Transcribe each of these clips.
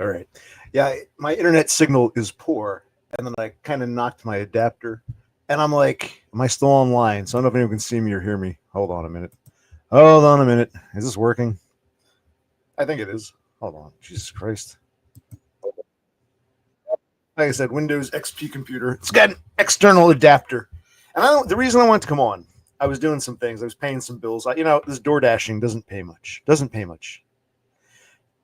All right. Yeah, my internet signal is poor, and then I kind of knocked my adapter, and I'm like, "Am I still online?" So I don't know if anyone can see me or hear me. Hold on a minute. Hold on a minute. Is this working? I think it is. Hold on. Jesus Christ. Like I said, Windows XP computer. It's got an external adapter, and I don't. The reason I wanted to come on, I was doing some things. I was paying some bills. This door dashing doesn't pay much. Doesn't pay much,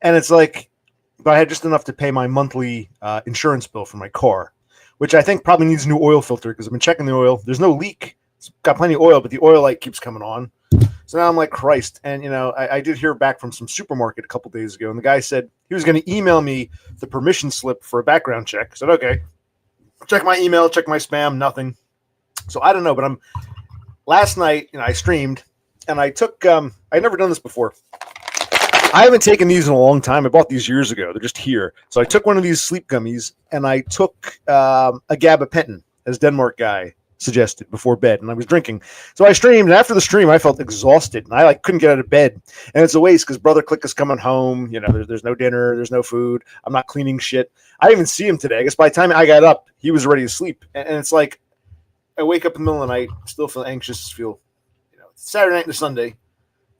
and it's like, but I had just enough to pay my monthly insurance bill for my car, which I think probably needs a new oil filter because I've been checking the oil. There's no leak. It's got plenty of oil, but the oil light keeps coming on. So now I'm like, Christ. And, I did hear back from some supermarket a couple days ago, and the guy said he was going to email me the permission slip for a background check. I said, okay. Check my email, check my spam, nothing. So I don't know, but last night, I streamed, and I took, I'd never done this before. I haven't taken these in a long time. I bought these years ago. They're just here. So I took one of these sleep gummies, and I took a gabapentin, as Denmark guy suggested, before bed, and I was drinking. So I streamed, and after the stream, I felt exhausted, and I couldn't get out of bed. And it's a waste because Brother Click is coming home. There's no dinner, there's no food. I'm not cleaning shit. I didn't even see him today. I guess by the time I got up, he was ready to sleep. And it's like I wake up in the middle of the night, still feel anxious, it's Saturday night and Sunday.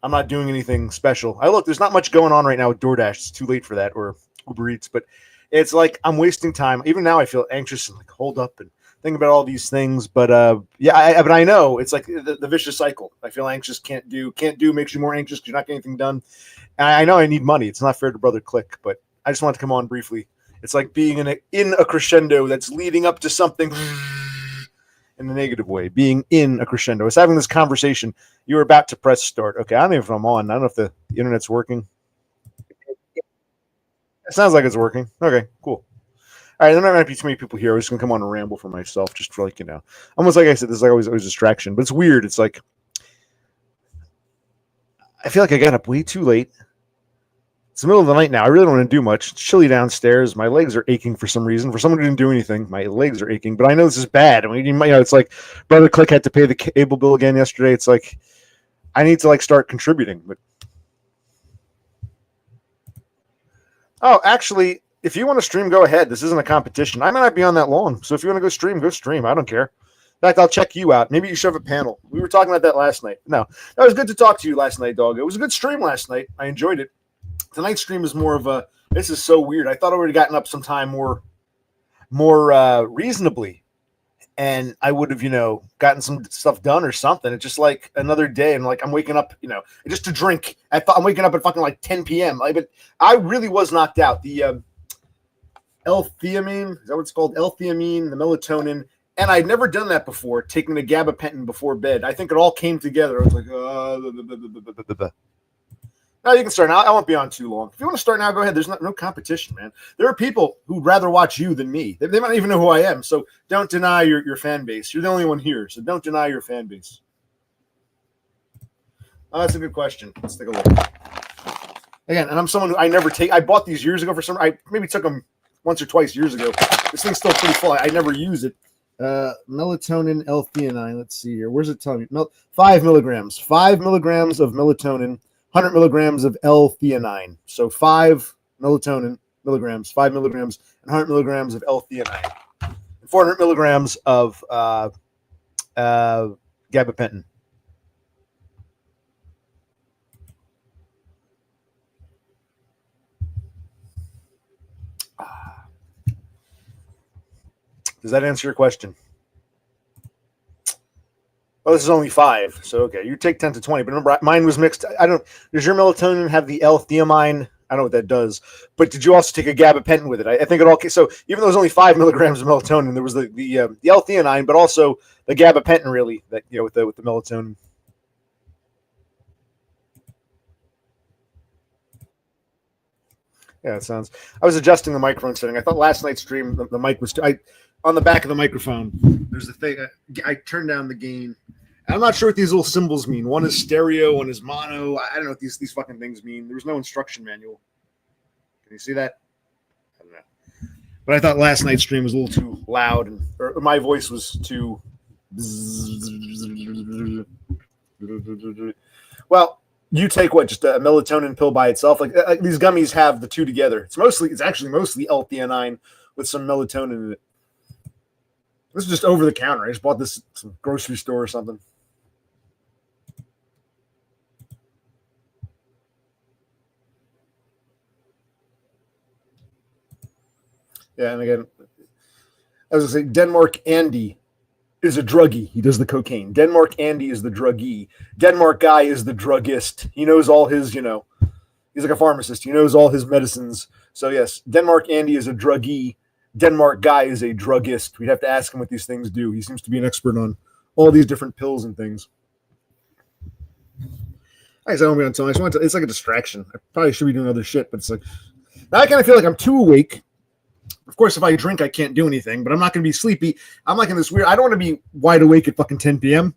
I'm not doing anything special. There's not much going on right now with DoorDash. It's too late for that, or Uber Eats, but it's like I'm wasting time. Even now I feel anxious and hold up and think about all these things. But but I know it's like the vicious cycle. I feel anxious, can't do, makes you more anxious because you're not getting anything done. And I know I need money. It's not fair to Brother Click, but I just wanted to come on briefly. It's like being in a crescendo that's leading up to something in the negative way, being in a crescendo. I was having this conversation. You were about to press start. Okay, I don't know if I'm on. I don't know if the internet's working. It sounds like it's working. Okay, cool. All right, there might be too many people here. I was just going to come on and ramble for myself, just for almost like I said, this is like always a distraction. But it's weird. It's like, I feel like I got up way too late. It's the middle of the night now. I really don't want to do much. It's chilly downstairs. My legs are aching for some reason. For someone who didn't do anything, my legs are aching. But I know this is bad. I mean, it's like Brother Click had to pay the cable bill again yesterday. It's like I need to start contributing. But actually, if you want to stream, go ahead. This isn't a competition. I might not be on that long. So if you want to go stream, go stream. I don't care. In fact, I'll check you out. Maybe you should have a panel. We were talking about that last night. No, that was good to talk to you last night, dog. It was a good stream last night. I enjoyed it. Tonight's stream is more of a, this is so weird. I thought I would have gotten up sometime more reasonably, and I would have, gotten some stuff done or something. It's just like another day, and I'm waking up, just to drink. I'm waking up at fucking 10 p.m. But I really was knocked out. The L-theanine, is that what it's called? L-theanine, the melatonin, and I'd never done that before, taking the gabapentin before bed. I think it all came together. I was like, now you can start now. I won't be on too long. If you want to start now, go ahead. There's no competition, man. There are people who'd rather watch you than me. They might not even know who I am. So don't deny your fan base. You're the only one here. So don't deny your fan base. Oh, that's a good question. Let's take a look. Again, and I'm someone who I never take. I bought these years ago for some. I maybe took them once or twice years ago. This thing's still pretty full. I never use it. Melatonin L-theanine. Let's see here. Where's it telling me? 5 milligrams. 5 milligrams of melatonin. 100 milligrams of L-theanine. So 5 melatonin milligrams, 5 milligrams, and 100 milligrams of L-theanine. And 400 milligrams of gabapentin. Does that answer your question? Oh, this is only 5. So, okay, you take 10 to 20. But remember, mine was mixed. Does your melatonin have the L-theanine? I don't know what that does. But did you also take a gabapentin with it? I think it all. So even though there's only 5 milligrams of melatonin, there was the L-theanine, but also the gabapentin, really, that with the melatonin. Yeah, it sounds. I was adjusting the microphone setting. I thought last night's stream the mic was on the back of the microphone. There's the thing. I turned down the gain. I'm not sure what these little symbols mean. One is stereo, one is mono. I don't know what these fucking things mean. There was no instruction manual. Can you see that? I don't know. But I thought last night's stream was a little too loud, or my voice was too. Well, You take what, just a melatonin pill by itself? Like these gummies have the two together. It's actually mostly L-theanine with some melatonin in it. This is just over the counter. I just bought this at some grocery store or something. Yeah, and again, as I say, Denmark Andy is a druggie. He does the cocaine. Denmark Andy is the druggee. Denmark Guy is the druggist. He knows all his, he's like a pharmacist. He knows all his medicines. So yes, Denmark Andy is a druggee. Denmark Guy is a druggist. We'd have to ask him what these things do. He seems to be an expert on all these different pills and things. I guess I don't be on time. It's like a distraction. I probably should be doing other shit, but it's like now I kind of feel like I'm too awake. Of course, if I drink, I can't do anything, but I'm not going to be sleepy. I'm like in this weird, I don't want to be wide awake at fucking 10 p.m.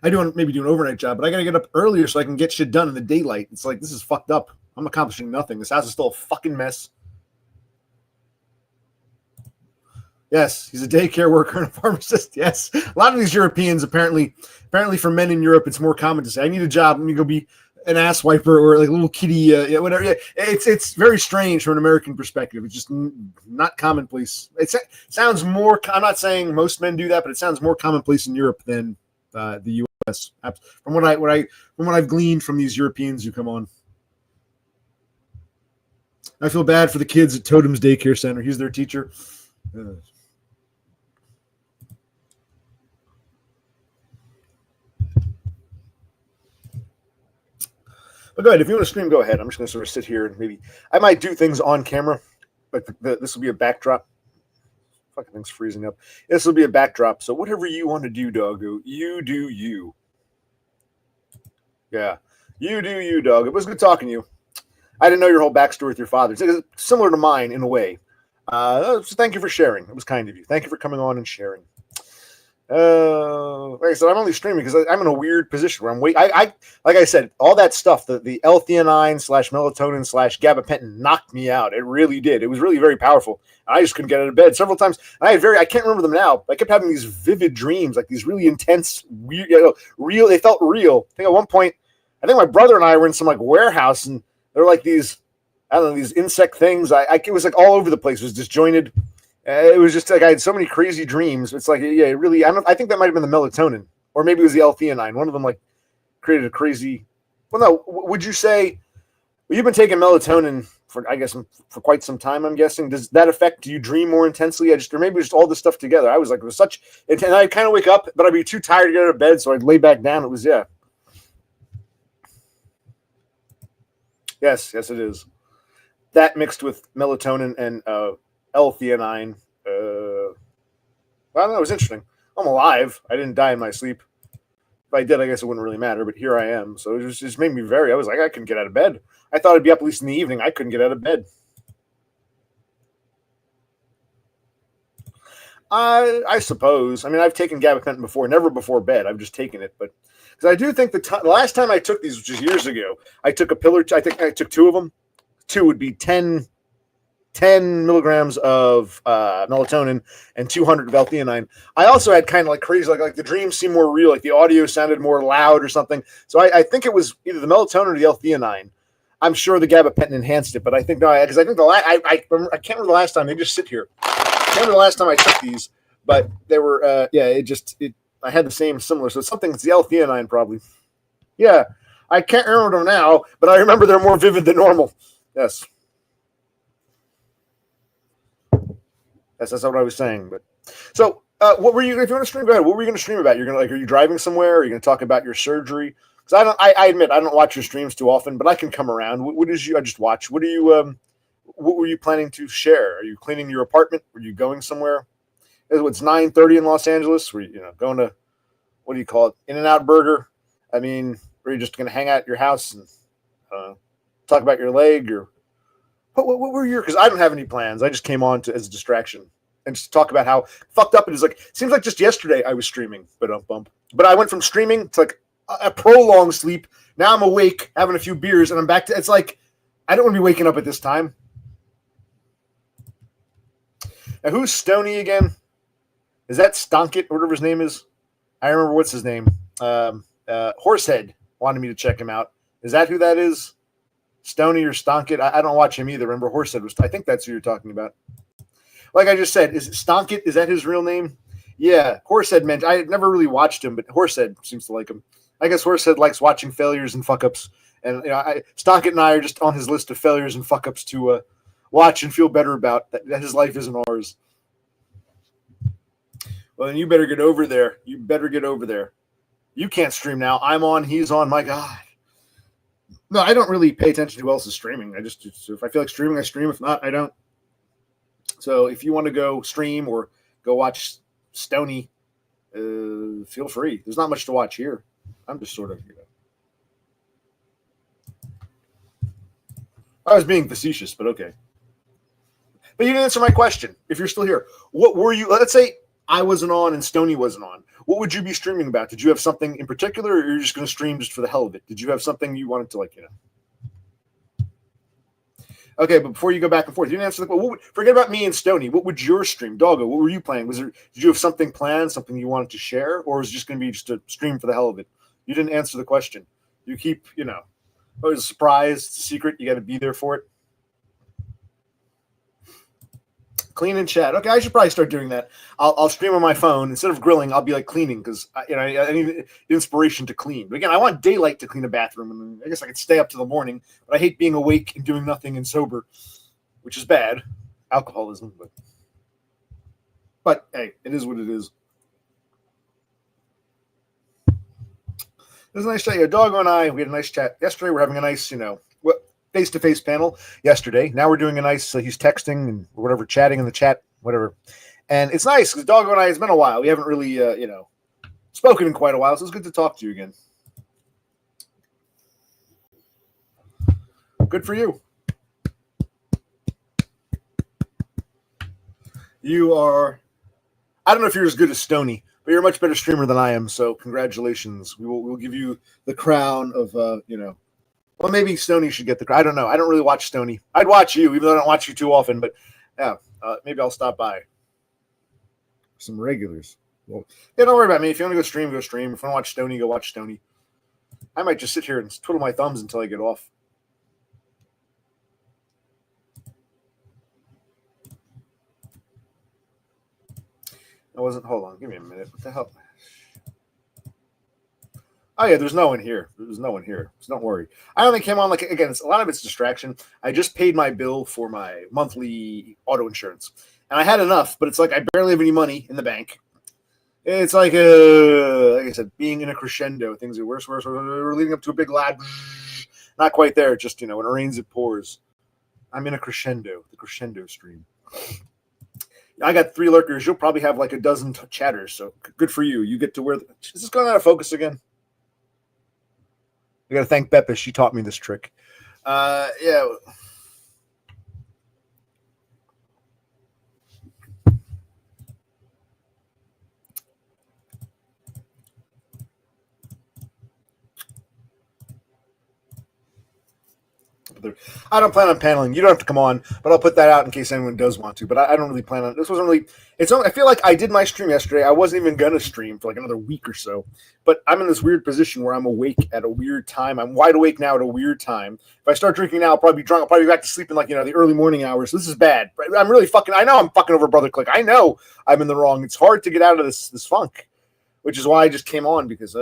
I do want to maybe do an overnight job, but I got to get up earlier so I can get shit done in the daylight. It's like, this is fucked up. I'm accomplishing nothing. This house is still a fucking mess. Yes, he's a daycare worker and a pharmacist. Yes. A lot of these Europeans, apparently for men in Europe, it's more common to say, I need a job. Let me go be an ass wiper or like a little kitty, whatever. Yeah, it's very strange from an American perspective. It's just not commonplace. It sounds more. I'm not saying most men do that, but it sounds more commonplace in Europe than the U.S. From what I've gleaned from these Europeans who come on. I feel bad for the kids at Totem's Daycare Center. He's their teacher. But go ahead. If you want to stream, go ahead. I'm just going to sort of sit here and maybe I might do things on camera. Like this will be a backdrop. Fucking thing's freezing up. This will be a backdrop. So whatever you want to do, doggo, you do you. Yeah. You do you, dog. It was good talking to you. I didn't know your whole backstory with your father. It's similar to mine in a way. So thank you for sharing. It was kind of you. Thank you for coming on and sharing. Like I said, I'm only streaming because I'm in a weird position where I'm waiting. Like I said, all that stuff, the L-theanine / melatonin / gabapentin knocked me out. It really did. It was really very powerful. I just couldn't get out of bed several times. And I can't remember them now. I kept having these vivid dreams, like these really intense, weird, real. They felt real. I think at one point, I think my brother and I were in some like warehouse, and there were like these, I don't know, these insect things. It was like all over the place. It was disjointed. It was just like I had so many crazy dreams. It's like, yeah, it really. I think that might have been the melatonin, or maybe it was the L-theanine. One of them like created a crazy. Well, no. Would you say you've been taking melatonin for quite some time? I'm guessing. Does that affect? Do you dream more intensely? Or maybe just all this stuff together. I was like, it was such. And I'd kind of wake up, but I'd be too tired to get out of bed, so I'd lay back down. It was Yes, it is. That mixed with melatonin and L-theanine. I don't know. It was interesting. I'm alive. I didn't die in my sleep. If I did, I guess it wouldn't really matter. But here I am. So it just made me I was like, I couldn't get out of bed. I thought I'd be up at least in the evening. I couldn't get out of bed. I suppose. I mean, I've taken gabapentin before, never before bed. I've just taken it, but because I do think the last time I took these, which is years ago, I took a pill. I think I took two of them. Two would be 10 milligrams of melatonin and 200 of L-theanine. I also had kind of like crazy, like the dreams seemed more real, like the audio sounded more loud or something. So I think it was either the melatonin or the L-theanine. I'm sure the gabapentin enhanced it, but I think no, because I think I can't remember the last time. They just sit here. I can't remember the last time I took these, but they were I had the similar. So it's the L-theanine probably. Yeah, I can't remember them now, but I remember they're more vivid than normal. Yes. That's what I was saying. But so, what were you? If you want to stream, go ahead. What were you going to stream about? You're gonna are you driving somewhere? Are you going to talk about your surgery? Because I admit I don't watch your streams too often, but I can come around. What is you? I just watch. What are you? What were you planning to share? Are you cleaning your apartment? Were you going somewhere? It's 9:30 in Los Angeles. Were you going to what do you call it? In-N-Out Burger? I mean, are you just going to hang out at your house and talk about your leg or? What were your? Because I don't have any plans. I just came on as a distraction and just talk about how fucked up it is. Like, seems like just yesterday I was streaming, but I went from streaming to like a prolonged sleep. Now I'm awake, having a few beers, and I'm back to. It's like I don't want to be waking up at this time. Now who's Stony again? Is that Stonkit or whatever his name is? I remember what's his name. Horsehead. wanted me to check him out. Is that who that is? Stoney or Stonkit? I don't watch him either. Remember, Horsehead was. I think that's who you're talking about. Like I just said, is it Stonkit? Is that his real name? Yeah, Horsehead mentioned. I never really watched him, but Horsehead seems to like him. I guess Horsehead likes watching failures and fuck ups, and Stonkit and I are just on his list of failures and fuck ups to watch and feel better about. That his life isn't ours. Well, then you better get over there. You better get over there. You can't stream now. I'm on. He's on. My God. No, I don't really pay attention to who else is streaming. If I feel like streaming, I stream. If not, I don't. So if you want to go stream or go watch Stoney, feel free. There's not much to watch here. I'm just sort of, I was being facetious, but okay. But you didn't answer my question. If you're still here, what were you? Let's say I wasn't on and Stoney wasn't on. What would you be streaming about? Did you have something in particular, or you're just going to stream just for the hell of it? Did you have something you wanted to Okay, but before you go back and forth, you didn't answer forget about me and Stoney. What would your stream, Doggo? What were you playing? Did you have something planned, something you wanted to share, or was it just going to be just a stream for the hell of it? You didn't answer the question. You keep, it was a surprise, it's a secret. You got to be there for it. Clean and chat. Okay, I should probably start doing that. I'll stream on my phone instead of grilling. I'll be like cleaning because I need inspiration to clean. But again, I want daylight to clean a bathroom, and I guess I could stay up to the morning. But I hate being awake and doing nothing and sober, which is bad. Alcoholism, but hey, it is what it is. It was a nice chat. Doggo and I, we had a nice chat yesterday. We're having a nice, face-to-face panel yesterday. Now we're doing a nice, he's texting and whatever, chatting in the chat, whatever. And it's nice because Doggo and I, it's been a while. We haven't really, spoken in quite a while, so it's good to talk to you again. Good for you. You are, I don't know if you're as good as Stoney, but you're a much better streamer than I am, so congratulations. We'll give you the crown of, well, maybe Stoney should get the crown. I don't know. I don't really watch Stoney. I'd watch you, even though I don't watch you too often, but yeah, maybe I'll stop by. Some regulars. Well, yeah, don't worry about me. If you want to go stream, go stream. If you want to watch Stoney, go watch Stoney. I might just sit here and twiddle my thumbs until I get off. Hold on, give me a minute. What the hell? Oh, yeah, there's no one here. There's no one here, so don't worry. I only came on, again, a lot of it's distraction. I just paid my bill for my monthly auto insurance, and I had enough, but it's like I barely have any money in the bank. It's like I said, being in a crescendo. Things are worse. We're leading up to a big loud. Not quite there, just, when it rains, it pours. I'm in a crescendo, the crescendo stream. I got 3 lurkers. You'll probably have like a dozen chatters, so good for you. You get to wear. Is this going out of focus again? I got to thank Beppe. She taught me this trick. Yeah. I don't plan on paneling. You don't have to come on, but I'll put that out in case anyone does want to. But I don't really plan on. This wasn't really. I feel like I did my stream yesterday. I wasn't even gonna stream for like another week or so. But I'm in this weird position where I'm awake at a weird time. I'm wide awake now at a weird time. If I start drinking now, I'll probably be drunk. I'll probably be back to sleep in the early morning hours. So this is bad. I'm really fucking. I know I'm fucking over Brother Click. I know I'm in the wrong. It's hard to get out of this funk, which is why I just came on because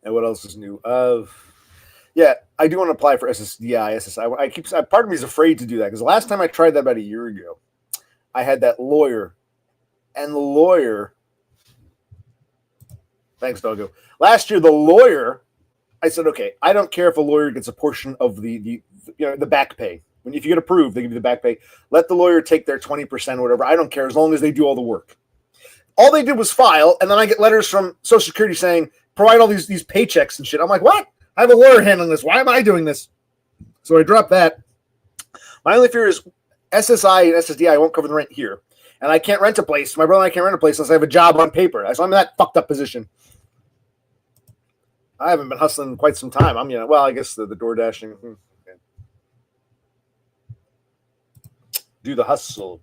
And what else is new? Yeah, I do want to apply for SSDI, SSI. Part of me is afraid to do that because the last time I tried that about a year ago, I had that lawyer, and the lawyer. Thanks, Doggo. Last year, the lawyer. I said, okay, I don't care if a lawyer gets a portion of the back pay. If you get approved, they give you the back pay. Let the lawyer take their 20% or whatever. I don't care as long as they do all the work. All they did was file, and then I get letters from Social Security saying, provide all these paychecks and shit. I'm like, what? I have a lawyer handling this. Why am I doing this? So I dropped that. My only fear is SSI and SSDI won't cover the rent here. And I can't rent a place. My brother and I can't rent a place unless I have a job on paper. So I'm in that fucked up position. I haven't been hustling in quite some time. I guess the door dashing. Okay. Do the hustle.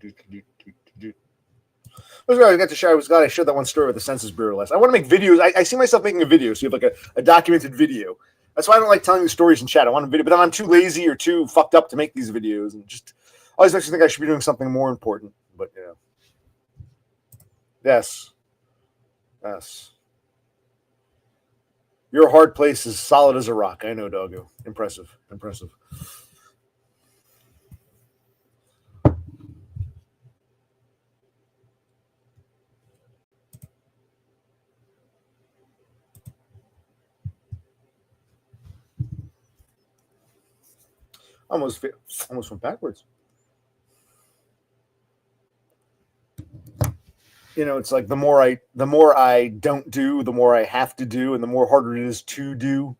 I got to share. I was glad I shared that one story with the Census Bureau last. I want to make videos. I see myself making a video, so you have like a documented video. That's why I don't like telling you stories in chat. I want a video, but then I'm too lazy or too fucked up to make these videos, and just always makes me think I should be doing something more important. But yeah, yes. Your hard place is solid as a rock. I know, doggo. Impressive. Almost went backwards. It's like the more I don't do, the more I have to do, and the more harder it is to do.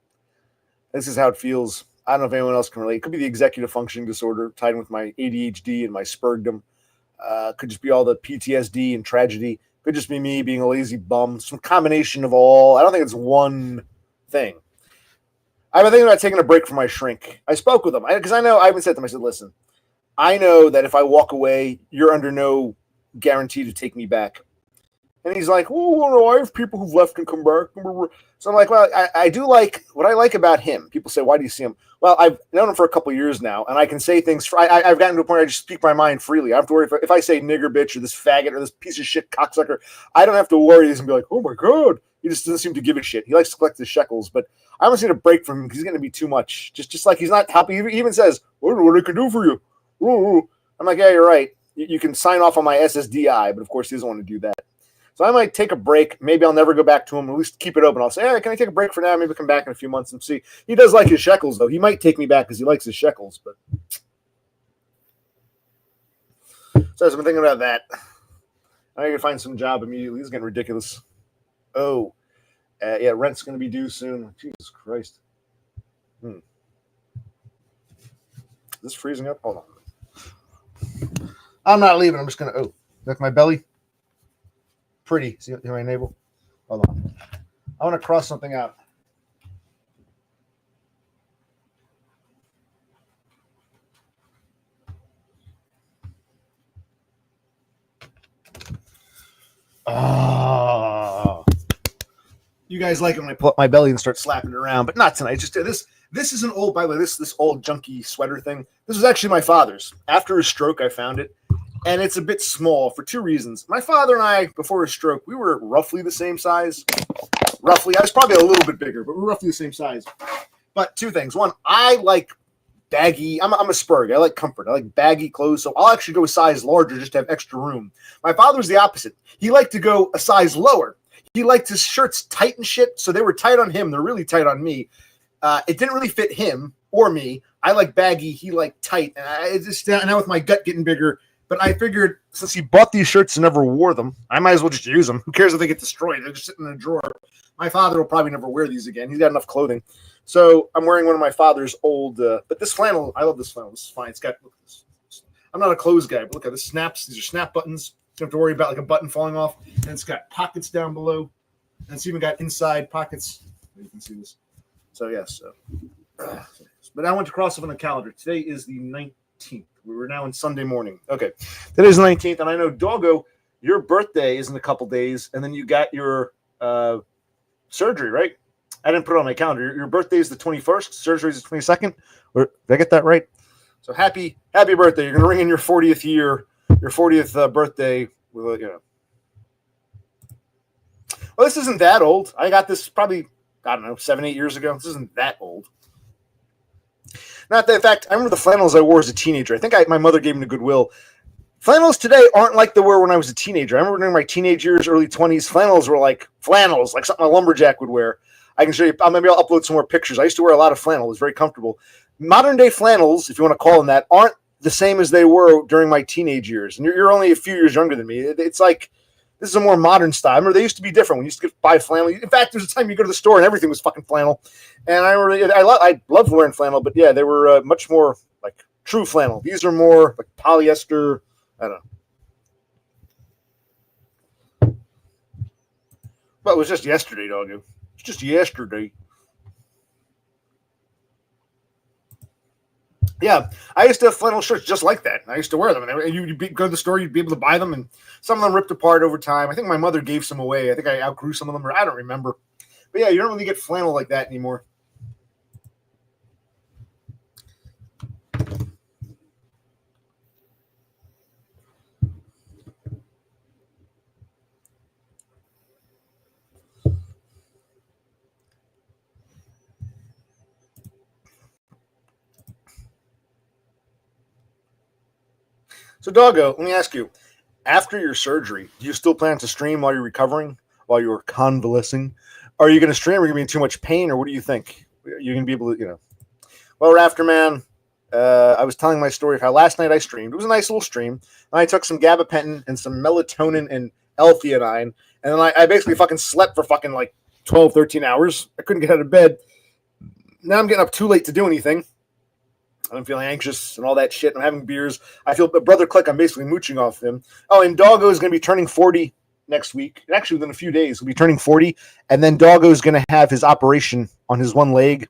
This is how it feels. I don't know if anyone else can relate. It could be the executive functioning disorder tied in with my ADHD and my spurgdom. Could just be all the PTSD and tragedy. Could just be me being a lazy bum. Some combination of all. I don't think it's one thing. I've been thinking about taking a break from my shrink. I spoke with him because I know I even said to him, I said, listen, I know that if I walk away, you're under no guarantee to take me back. And he's like, oh, no, I have people who've left and come back. So I'm like, well, I do like what I like about him. People say, why do you see him? Well, I've known him for a couple of years now, and I can say things. I've gotten to a point where I just speak my mind freely. I don't have to worry if I say nigger bitch or this faggot or this piece of shit cocksucker. I don't have to worry. He's going to be like, oh, my God. He just doesn't seem to give a shit. He likes to collect his shekels, but I almost need a break from him because he's going to be too much. Just like he's not happy. He even says, what I can do for you. Ooh. I'm like, yeah, you're right. You can sign off on my SSDI, but of course he doesn't want to do that. So I might take a break. Maybe I'll never go back to him. At least keep it open. I'll say, hey, can I take a break for now? Maybe come back in a few months and see. He does like his shekels, though. He might take me back because he likes his shekels. But so I've been thinking about that. I need to find some job immediately. This is getting ridiculous. Oh, yeah, rent's going to be due soon. Jesus Christ. Is this freezing up? Hold on. I'm not leaving. I'm just going to, look my belly. Pretty. See my navel? Hold on. I want to cross something out. Oh. You guys like it when I pull up my belly and start slapping it around, but not tonight. Just this is an old, by the way, this old junky sweater thing. This was actually my father's. After his stroke, I found it. And it's a bit small for two reasons. My father and I, before his stroke, we were roughly the same size. Roughly. I was probably a little bit bigger, but we're roughly the same size. But two things. One, I like baggy. I'm a spurg. I like comfort. I like baggy clothes. So I'll actually go a size larger just to have extra room. My father was the opposite. He liked to go a size lower. He liked his shirts tight and shit. So they were tight on him. They're really tight on me. It didn't really fit him or me. I like baggy. He liked tight. And now with my gut getting bigger. But I figured since he bought these shirts and never wore them, I might as well just use them. Who cares if they get destroyed? They're just sitting in a drawer. My father will probably never wear these again. He's got enough clothing. So I'm wearing one of my father's old, but this flannel, I love this flannel. This is fine. It's got, look at this. I'm not a clothes guy, but look at this snaps. These are snap buttons. You don't have to worry about like a button falling off. And it's got pockets down below. And it's even got inside pockets. You can see this. So, yes. But I went to cross off on the calendar. Today is the 19th. We were now in Sunday morning. Okay. Today's the 19th. And I know, Doggo, your birthday is in a couple days. And then you got your surgery, right? I didn't put it on my calendar. Your birthday is the 21st. Surgery is the 22nd. Did I get that right? So happy birthday. You're going to ring in your 40th year, your 40th birthday. With, you know. Well, this isn't that old. I got this probably, I don't know, 7-8 years ago. This isn't that old. Not that, in fact, I remember the flannels I wore as a teenager. I think my mother gave them to Goodwill. Flannels today aren't like they were when I was a teenager. I remember during my teenage years, early 20s, flannels were like flannels, like something a lumberjack would wear. I can show you. Maybe I'll upload some more pictures. I used to wear a lot of flannel. It was very comfortable. Modern day flannels, if you want to call them that, aren't the same as they were during my teenage years. And you're only a few years younger than me. It's like this is a more modern style. I remember they used to be different. When you used to buy flannel. In fact, there's a time you go to the store and everything was fucking flannel. And I remember I loved wearing flannel, but yeah, they were much more like true flannel. These are more like polyester. I don't know. But it was just yesterday, doggo. It's just yesterday. Yeah, I used to have flannel shirts just like that. I used to wear them, and go to the store, you'd be able to buy them, and some of them ripped apart over time. I think my mother gave some away. I think I outgrew some of them, or I don't remember. But yeah, you don't really get flannel like that anymore. So, Doggo, let me ask you: after your surgery, do you still plan to stream while you're recovering, while you're convalescing? Are you going to stream? Or are you going to be in too much pain, or what do you think? You're going to be able to, Well, Rafterman, I was telling my story of how last night I streamed. It was a nice little stream. And I took some gabapentin and some melatonin and L-theanine, and then I basically fucking slept for fucking like 12, 13 hours. I couldn't get out of bed. Now I'm getting up too late to do anything. I'm feeling anxious and all that shit. I'm having beers. I feel, Brother Click, I'm basically mooching off him. Oh, and Doggo is going to be turning 40 next week. Actually, within a few days, he'll be turning 40. And then Doggo is going to have his operation on his one leg.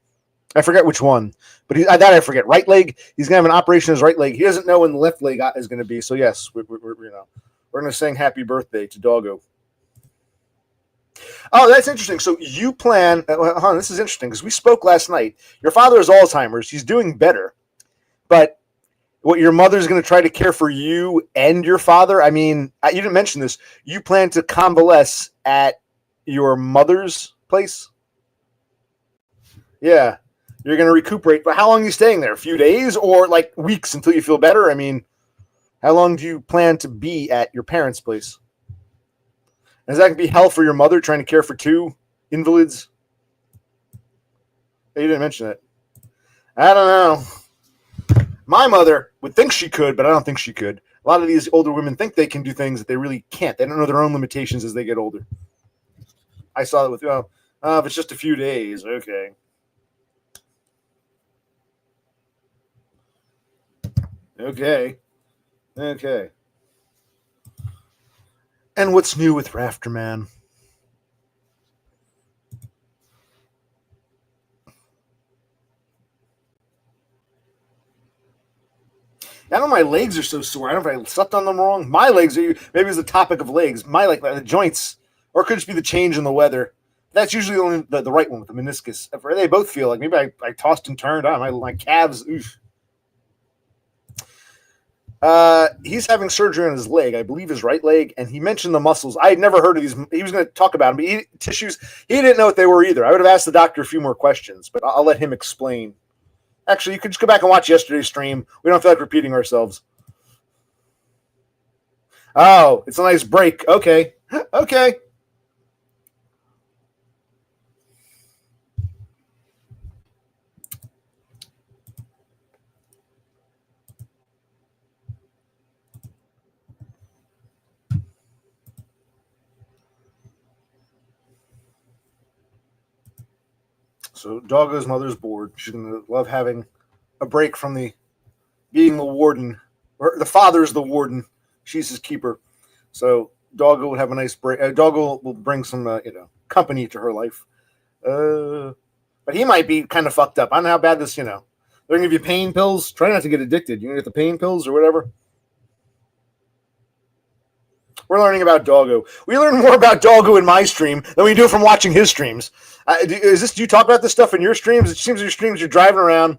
I forget which one, but I forget. Right leg. He's going to have an operation on his right leg. He doesn't know when the left leg is going to be. So, yes, we're going to sing happy birthday to Doggo. Oh, that's interesting. So you plan, this is interesting because we spoke last night. Your father has Alzheimer's. He's doing better. But what, your mother's going to try to care for you and your father? I mean, you didn't mention this. You plan to convalesce at your mother's place? Yeah. You're going to recuperate. But how long are you staying there? A few days or like weeks until you feel better? I mean, how long do you plan to be at your parents' place? Is that going to be hell for your mother trying to care for two invalids? You didn't mention it. I don't know. My mother would think she could, but I don't think she could. A lot of these older women think they can do things that they really can't. They don't know their own limitations as they get older. I saw it with, if it's just a few days, okay. Okay. And what's new with Rafterman? I know my legs are so sore. I don't know if I slept on them wrong. My legs are, maybe it's the topic of legs. My the joints, or it could just be the change in the weather. That's usually only the right one with the meniscus. They both feel like maybe I tossed and turned on my calves. Oof. He's having surgery on his leg, I believe his right leg, and he mentioned the muscles. I had never heard of these. He was going to talk about them, but tissues. He didn't know what they were either. I would have asked the doctor a few more questions, but I'll let him explain. Actually, you could just go back and watch yesterday's stream. We don't feel like repeating ourselves. Oh, it's a nice break. Okay. So Doggo's mother's bored. She's gonna love having a break from being the warden. Or the father's the warden. She's his keeper. So Doggo will have a nice break. Doggo will bring some company to her life. But he might be kind of fucked up. I don't know how bad this. They're gonna give you pain pills. Try not to get addicted. You gonna get the pain pills or whatever. We're learning about Doggo. We learn more about Doggo in my stream than we do from watching his streams. Do you talk about this stuff in your streams? It seems your streams you're driving around.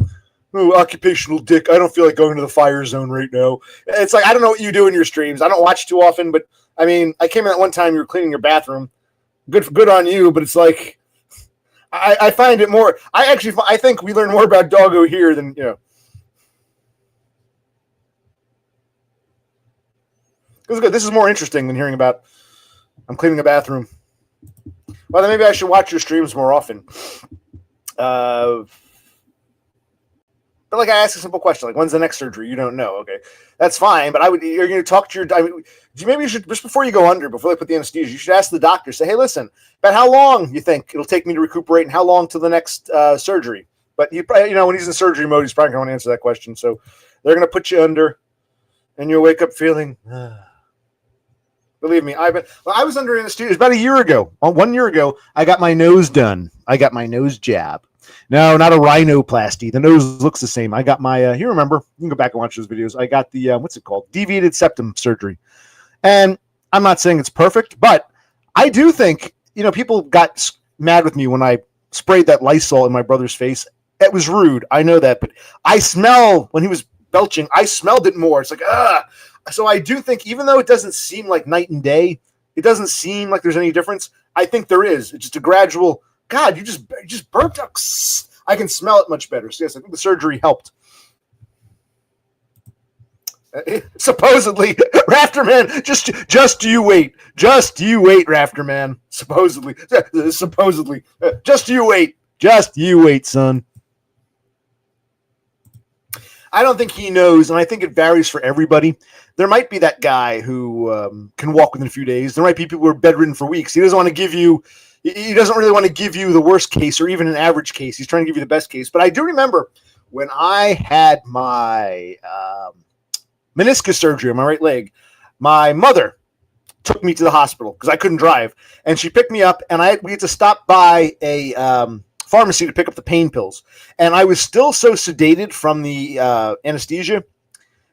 Ooh, occupational dick. I don't feel like going to the fire zone right now. It's like I don't know what you do in your streams. I don't watch too often, but I mean, I came in that one time you were cleaning your bathroom. Good on you, but it's like I find it more. I think we learn more about Doggo here than This is more interesting than hearing about I'm cleaning a bathroom. Well, then maybe I should watch your streams more often. But like I asked a simple question, like when's the next surgery? You don't know. Okay, that's fine. But you're going to talk to your. Maybe you should just before you go under, before they put the anesthesia, you should ask the doctor. Say, hey, listen, about how long you think it'll take me to recuperate, and how long to the next surgery. But you probably, when he's in surgery mode, he's probably going to want to answer that question. So they're going to put you under, and you'll wake up feeling. Believe me, I was under anesthesia. It was about a year ago. 1 year ago, I got my nose done. I got my nose jab. No, not a rhinoplasty. The nose looks the same. I got my, you remember, you can go back and watch those videos. I got the, what's it called? Deviated septum surgery. And I'm not saying it's perfect, but I do think, people got mad with me when I sprayed that Lysol in my brother's face. It was rude. I know that, but I smell, when he was belching, I smelled it more. It's like, So I do think, even though it doesn't seem like night and day, it doesn't seem like there's any difference. I think there is. It's just a gradual, God, you just burped up. I can smell it much better. So yes, I think the surgery helped. Supposedly, Rafterman, just you wait. Just you wait, Rafterman. Supposedly. Just you wait. Just you wait, son. I don't think he knows, and I think it varies for everybody. There might be that guy who can walk within a few days. There might be people who are bedridden for weeks. He doesn't want to give you. He doesn't really want to give you the worst case or even an average case. He's trying to give you the best case. But I do remember when I had my meniscus surgery on my right leg, my mother took me to the hospital because I couldn't drive, and she picked me up, and we had to stop by a pharmacy to pick up the pain pills. And I was still so sedated from the anesthesia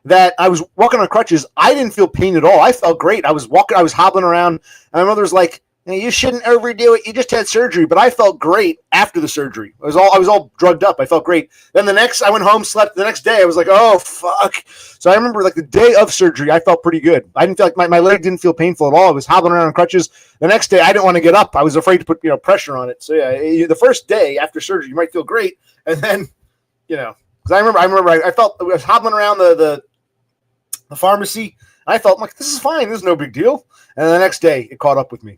that I was walking on crutches. I didn't feel pain at all. I felt great. I was hobbling around, and my mother's like, you shouldn't overdo it. You just had surgery. But I felt great after the surgery. I was all drugged up. I felt great. Then I went home, slept. The next day, I was like, oh, fuck. So I remember, like, the day of surgery, I felt pretty good. I didn't feel like my leg didn't feel painful at all. I was hobbling around on crutches. The next day, I didn't want to get up. I was afraid to put, pressure on it. So, yeah, the first day after surgery, you might feel great. And then, because I remember I felt, I was hobbling around the pharmacy. I felt like, this is fine. This is no big deal. And the next day, it caught up with me.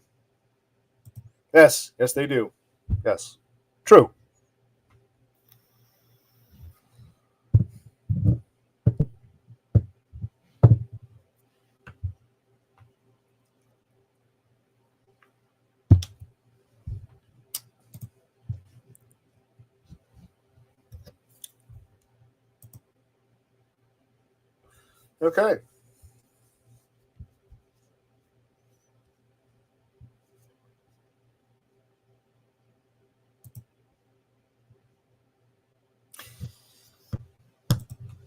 Yes, they do. Yes, true. Okay.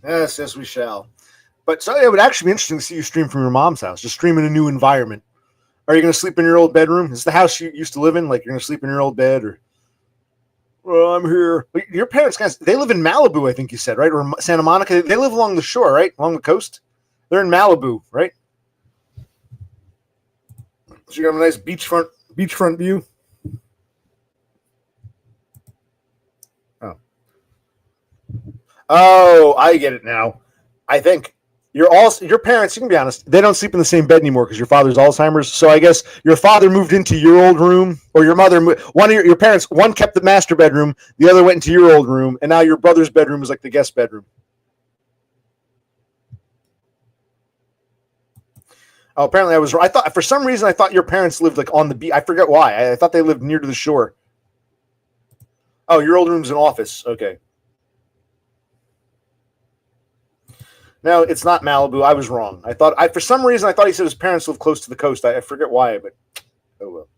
Yes, we shall. But so it would actually be interesting to see you stream from your mom's house, just stream in a new environment. Are you going to sleep in your old bedroom? Is this the house you used to live in? Like, you're going to sleep in your old bed, or? Well, I'm here. Your parents, guys, they live in Malibu, I think you said, right? Or Santa Monica. They live along the shore, right? Along the coast. They're in Malibu, right? So you have a nice beachfront view. Oh, I get it now. I think your parents, you can be honest, they don't sleep in the same bed anymore because your father's Alzheimer's. So I guess your father moved into your old room, or your mother, one of your parents, one kept the master bedroom, the other went into your old room, and now your brother's bedroom is like the guest bedroom. Oh, apparently I thought, for some reason, I thought your parents lived like on the beach. I forget why. I thought they lived near to the shore. Oh, your old room's an office. Okay. No, it's not Malibu. I was wrong. For some reason, I thought he said his parents lived close to the coast. I forget why, but oh well.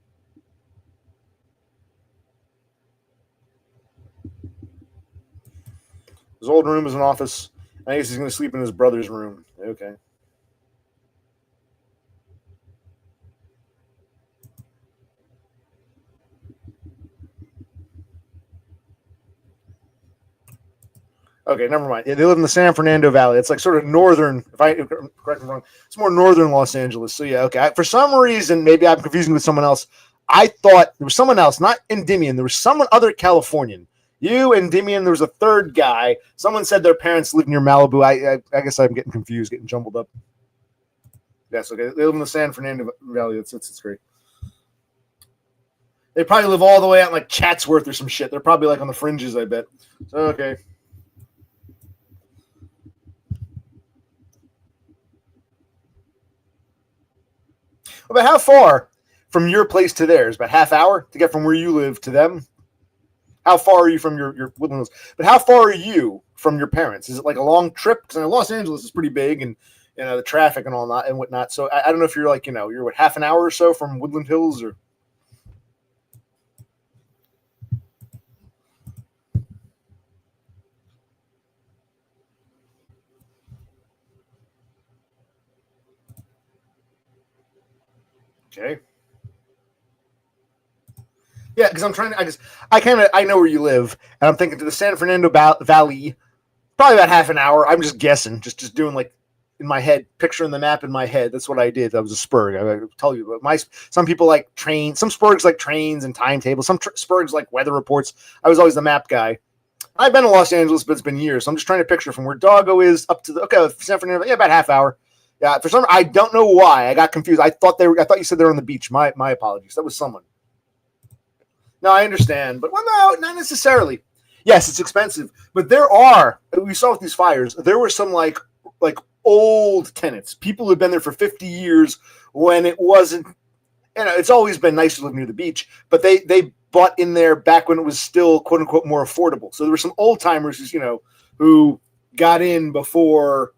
His old room is an office. I guess he's going to sleep in his brother's room. Okay. Okay, never mind. Yeah, they live in the San Fernando Valley. It's like sort of northern. If I correct me wrong, it's more northern Los Angeles. So yeah, okay. For some reason, maybe I'm confusing with someone else. I thought there was someone else, not Endymion. There was someone other Californian. You, Endymion. There was a third guy. Someone said their parents lived near Malibu. I guess I'm getting confused, getting jumbled up. Yes, okay. They live in the San Fernando Valley. It's great. They probably live all the way out in like Chatsworth or some shit. They're probably like on the fringes, I bet. So okay. About how far from your place to theirs? About half hour to get from where you live to them? How far are you from your Woodlands? But how far are you from your parents? Is it like a long trip? Because Los Angeles is pretty big, and the traffic and all that and whatnot. So I don't know if you're like you're what, half an hour or so from Woodland Hills, or Okay. Yeah, because I'm trying to. I know where you live, and I'm thinking to the San Fernando Valley, probably about half an hour. I'm just guessing, just doing like in my head, picturing the map in my head. That's what I did. That was a spurg. I tell you, some people like trains. Some spurgs like trains and timetables. Some spurgs like weather reports. I was always the map guy. I've been to Los Angeles, but it's been years. So I'm just trying to picture from where Doggo is up to the San Fernando. Yeah, about half hour. Yeah, for some I don't know why I got confused. I thought you said they're on the beach. My apologies. That was someone. No, I understand, but well, no, not necessarily. Yes, it's expensive, but we saw with these fires, there were some like old tenants, people who've been there for 50 years when it wasn't, it's always been nice to live near the beach, but they bought in there back when it was still quote unquote more affordable. So there were some old timers who got in before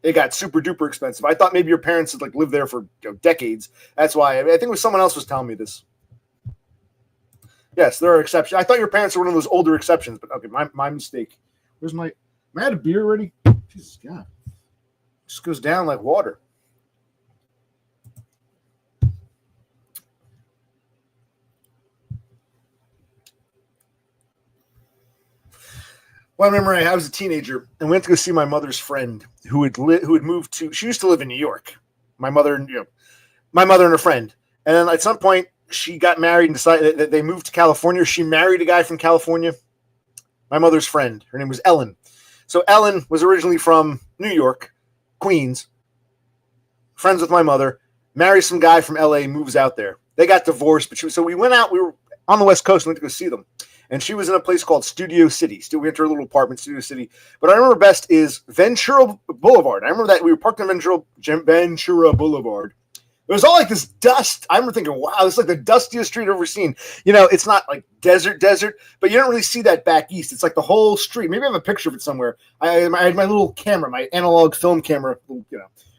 it got super duper expensive. I thought maybe your parents had like lived there for decades. That's why. I think it was someone else was telling me this. Yes, there are exceptions. I thought your parents were one of those older exceptions, but okay, my mistake. Where's my? I had a beer already. Jesus God, it just goes down like water. Well, I remember I was a teenager and went to go see my mother's friend who had moved to. She used to live in New York. My mother and her friend, and then at some point she got married and decided that they moved to California. She married a guy from California. My mother's friend. Her name was Ellen. So Ellen was originally from New York, Queens, friends with my mother, marries some guy from LA, moves out there. They got divorced, but so we went out. We were on the West Coast and went to go see them. And she was in a place called Studio City. We went to her little apartment, Studio City. But I remember best is Ventura Boulevard. I remember that we were parked on Ventura Boulevard. It was all like this dust. I remember thinking, wow, this is like the dustiest street I've ever seen. It's not like desert, but you don't really see that back east. It's like the whole street. Maybe I have a picture of it somewhere. I had my little camera, my analog film camera,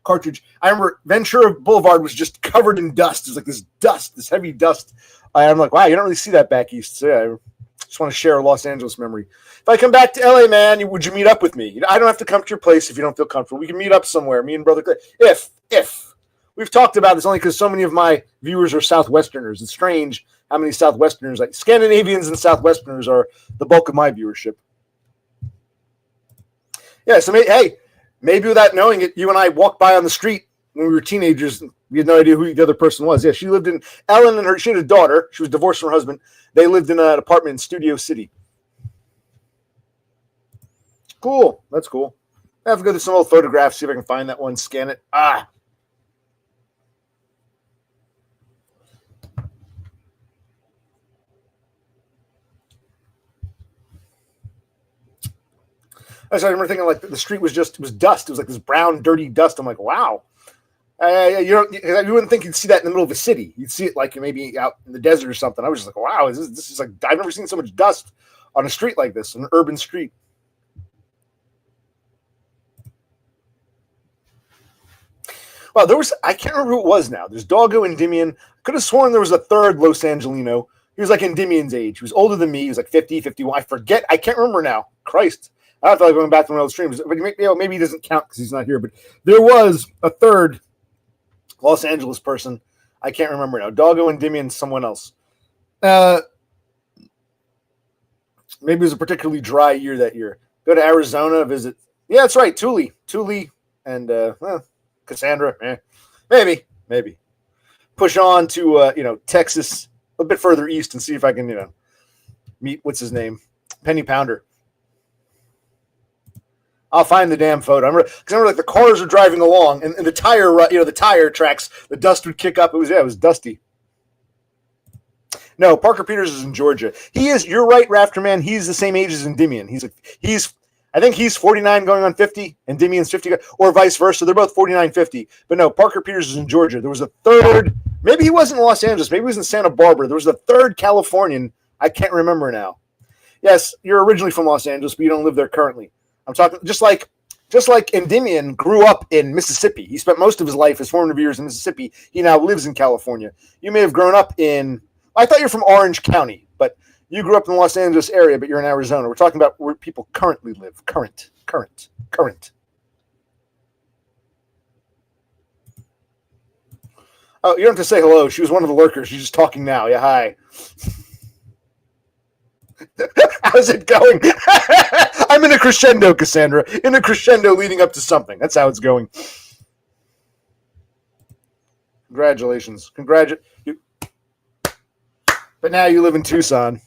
cartridge. I remember Ventura Boulevard was just covered in dust. It was like this dust, this heavy dust. I'm like, wow, you don't really see that back east. So yeah, I just want to share a Los Angeles memory. If I come back to LA, man, would you meet up with me? I don't have to come to your place if you don't feel comfortable. We can meet up somewhere, me and Brother Clay. If. We've talked about this only because so many of my viewers are Southwesterners. It's strange how many Southwesterners, like Scandinavians and Southwesterners, are the bulk of my viewership. Yeah, so maybe without knowing it, you and I walked by on the street when we were teenagers. We had no idea who the other person was. Yeah, she lived in Ellen and she had a daughter. She was divorced from her husband. They lived in an apartment in Studio City. Cool. That's cool. I have to go through some old photographs, see if I can find that one, scan it. I remember thinking like the street was dust. It was like this brown, dirty dust. I'm like, wow. You wouldn't think you'd see that in the middle of a city. You'd see it like maybe out in the desert or something. I was just like, wow, this is like, I've never seen so much dust on a street like this, an urban street. Well, I can't remember who it was now. There's Doggo and Endymion. Could have sworn there was a third Los Angelino. He was like Endymion's age. He was older than me. He was like 50, 51. I forget. I can't remember now. Christ. I don't feel like going back to one of those streams. But maybe he doesn't count because he's not here. But there was a third Los Angeles person. I can't remember now. Doggo and Endymion, someone else. Maybe it was a particularly dry year that year. Go to Arizona, visit. Yeah, that's right. Thule and Cassandra. Maybe. Push on to Texas, a bit further east, and see if I can meet what's his name, Penny Pounder. I'll find the damn photo. I remember like the cars are driving along, and the tire, the tire tracks, the dust would kick up. It was dusty. No, Parker Peters is in Georgia. He is. You're right, Rafterman. He's the same age as Endymion. I think he's 49 going on 50, and Endymion's 50, or vice versa. They're both 49, 50. But no, Parker Peters is in Georgia. There was a third. Maybe he wasn't in Los Angeles. Maybe he was in Santa Barbara. There was a third Californian. I can't remember now. Yes, you're originally from Los Angeles, but you don't live there currently. I'm talking just like Endymion grew up in Mississippi. He spent most of his life, his formative years in Mississippi. He now lives in California. You may have grown up in, I thought you're from Orange County, but you grew up in the Los Angeles area, but you're in Arizona. We're talking about where people currently live. Current. Oh, you don't have to say hello. She was one of the lurkers. She's just talking now. Yeah, hi. How's it going? I'm in a crescendo, Cassandra. In a crescendo leading up to something. That's how it's going. Congratulations. But now you live in Tucson.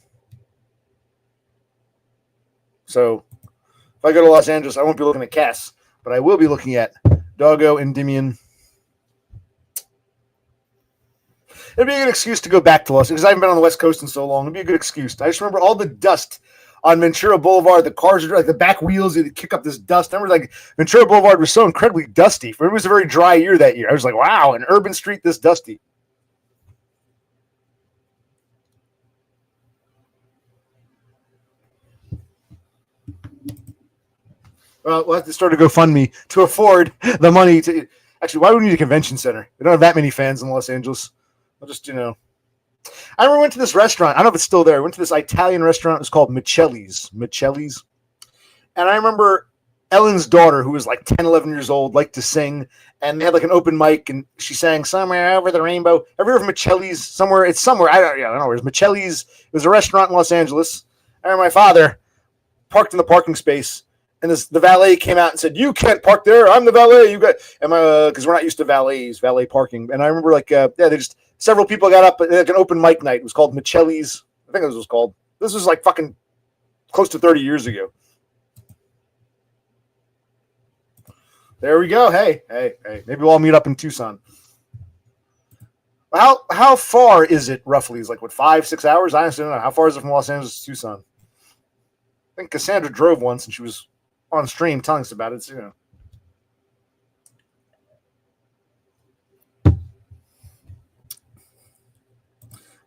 So if I go to Los Angeles, I won't be looking at Cass, but I will be looking at Doggo and Dimian. It'd be a good excuse to go back to Los Angeles because I haven't been on the West Coast in so long. It'd be a good excuse. I just remember all the dust on Ventura Boulevard. The cars are like the back wheels, you kick up this dust. I remember like Ventura Boulevard was so incredibly dusty. It was a very dry year that year. I was like, wow, an urban street this dusty. We'll have to start a GoFundMe to afford the money to. Actually, why would we need a convention center? We don't have that many fans in Los Angeles. I'll just, I remember we went to this restaurant. I don't know if it's still there. I went to this Italian restaurant. It was called Michelli's. And I remember Ellen's daughter, who was like 10, 11 years old, liked to sing. And they had like an open mic, and she sang Somewhere Over the Rainbow. Have you heard of Michelli's? Somewhere. It's somewhere. I don't know. It was Michelli's. It was a restaurant in Los Angeles. I remember my father parked in the parking space. And the valet came out and said, "You can't park there. I'm the valet. You got," because we're not used to valet parking. And I remember several people got up at like an open mic night. It was called Michelli's. I think it was called. This was like fucking close to 30 years ago. There we go. Hey. Maybe we'll all meet up in Tucson. How far is it roughly? Is like 5-6 hours? I honestly don't know. How far is it from Los Angeles to Tucson? I think Cassandra drove once and she was on stream telling us about it.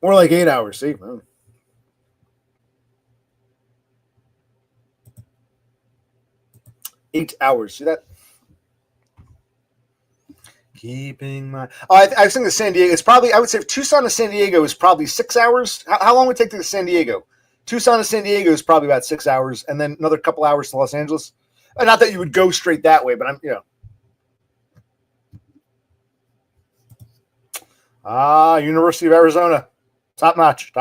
More like 8 hours. See, 8 hours. See that? Keeping my. Oh, I think the San Diego. It's probably. I would say Tucson to San Diego is probably 6 hours. How long would it take to get to San Diego? Tucson to San Diego is probably about 6 hours, and then another couple hours to Los Angeles. Not that you would go straight that way, but University of Arizona, top notch.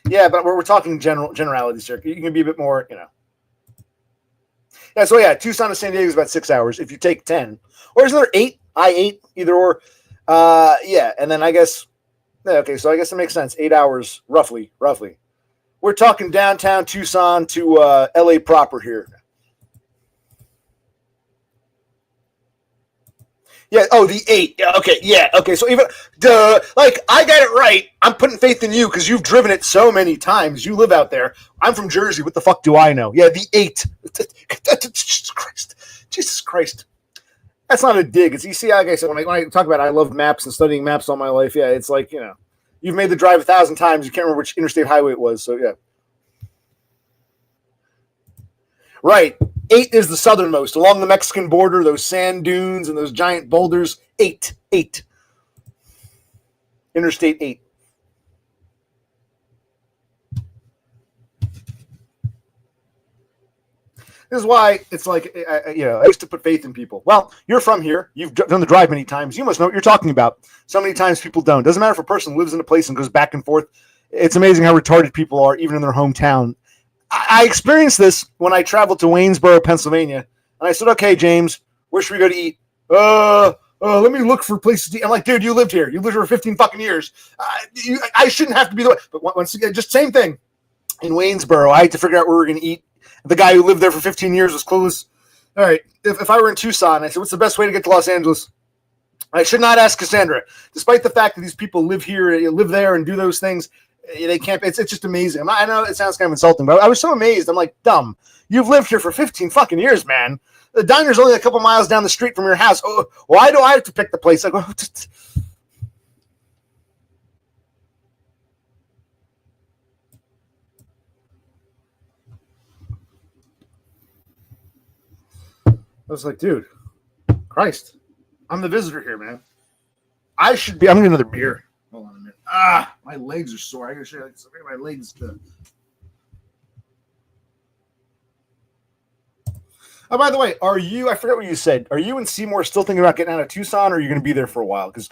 Yeah, but we're talking generalities here. You can be a bit more, Yeah, so Tucson to San Diego is about 6 hours. If you take 10, or is there 8? I-8, either or. And then I guess. Okay, so I guess it makes sense. 8 hours, roughly. We're talking downtown Tucson to LA proper here. Yeah. Oh, the 8. Okay. Yeah. Okay. So even I got it right. I'm putting faith in you because you've driven it so many times. You live out there. I'm from Jersey. What the fuck do I know? Yeah, the 8. Jesus Christ. That's not a dig. It's like I said, when I talk about it, I love maps and studying maps all my life. Yeah, it's like, you've made the drive 1,000 times. You can't remember which interstate highway it was. So, yeah. Right. 8 is the southernmost. Along the Mexican border, those sand dunes and those giant boulders. 8. Interstate 8. This is why it's like, I used to put faith in people. Well, you're from here. You've done the drive many times. You must know what you're talking about. So many times people don't. Doesn't matter if a person lives in a place and goes back and forth. It's amazing how retarded people are, even in their hometown. I experienced this when I traveled to Waynesboro, Pennsylvania. And I said, okay, James, where should we go to eat? Let me look for places to eat. I'm like, dude, you lived here. You lived here for 15 fucking years. I shouldn't have to be the way. But once again, just same thing. In Waynesboro, I had to figure out where we were going to eat. The guy who lived there for 15 years was clueless. All right, if I were in Tucson, I said, what's the best way to get to Los Angeles? I should not ask Cassandra. Despite the fact that these people live here, live there, and do those things, they can't. It's just amazing. I know it sounds kind of insulting, but I was so amazed. I'm like, dumb. You've lived here for 15 fucking years, man. The diner's only a couple miles down the street from your house. Oh, why do I have to pick the place? I go, I was like, dude, Christ, I'm the visitor here, man. I should be. I'm getting another beer. Hold on a minute. My legs are sore. I gotta show you my legs. Oh, by the way, are you? I forget what you said. Are you and Seymour still thinking about getting out of Tucson, or are you going to be there for a while? Because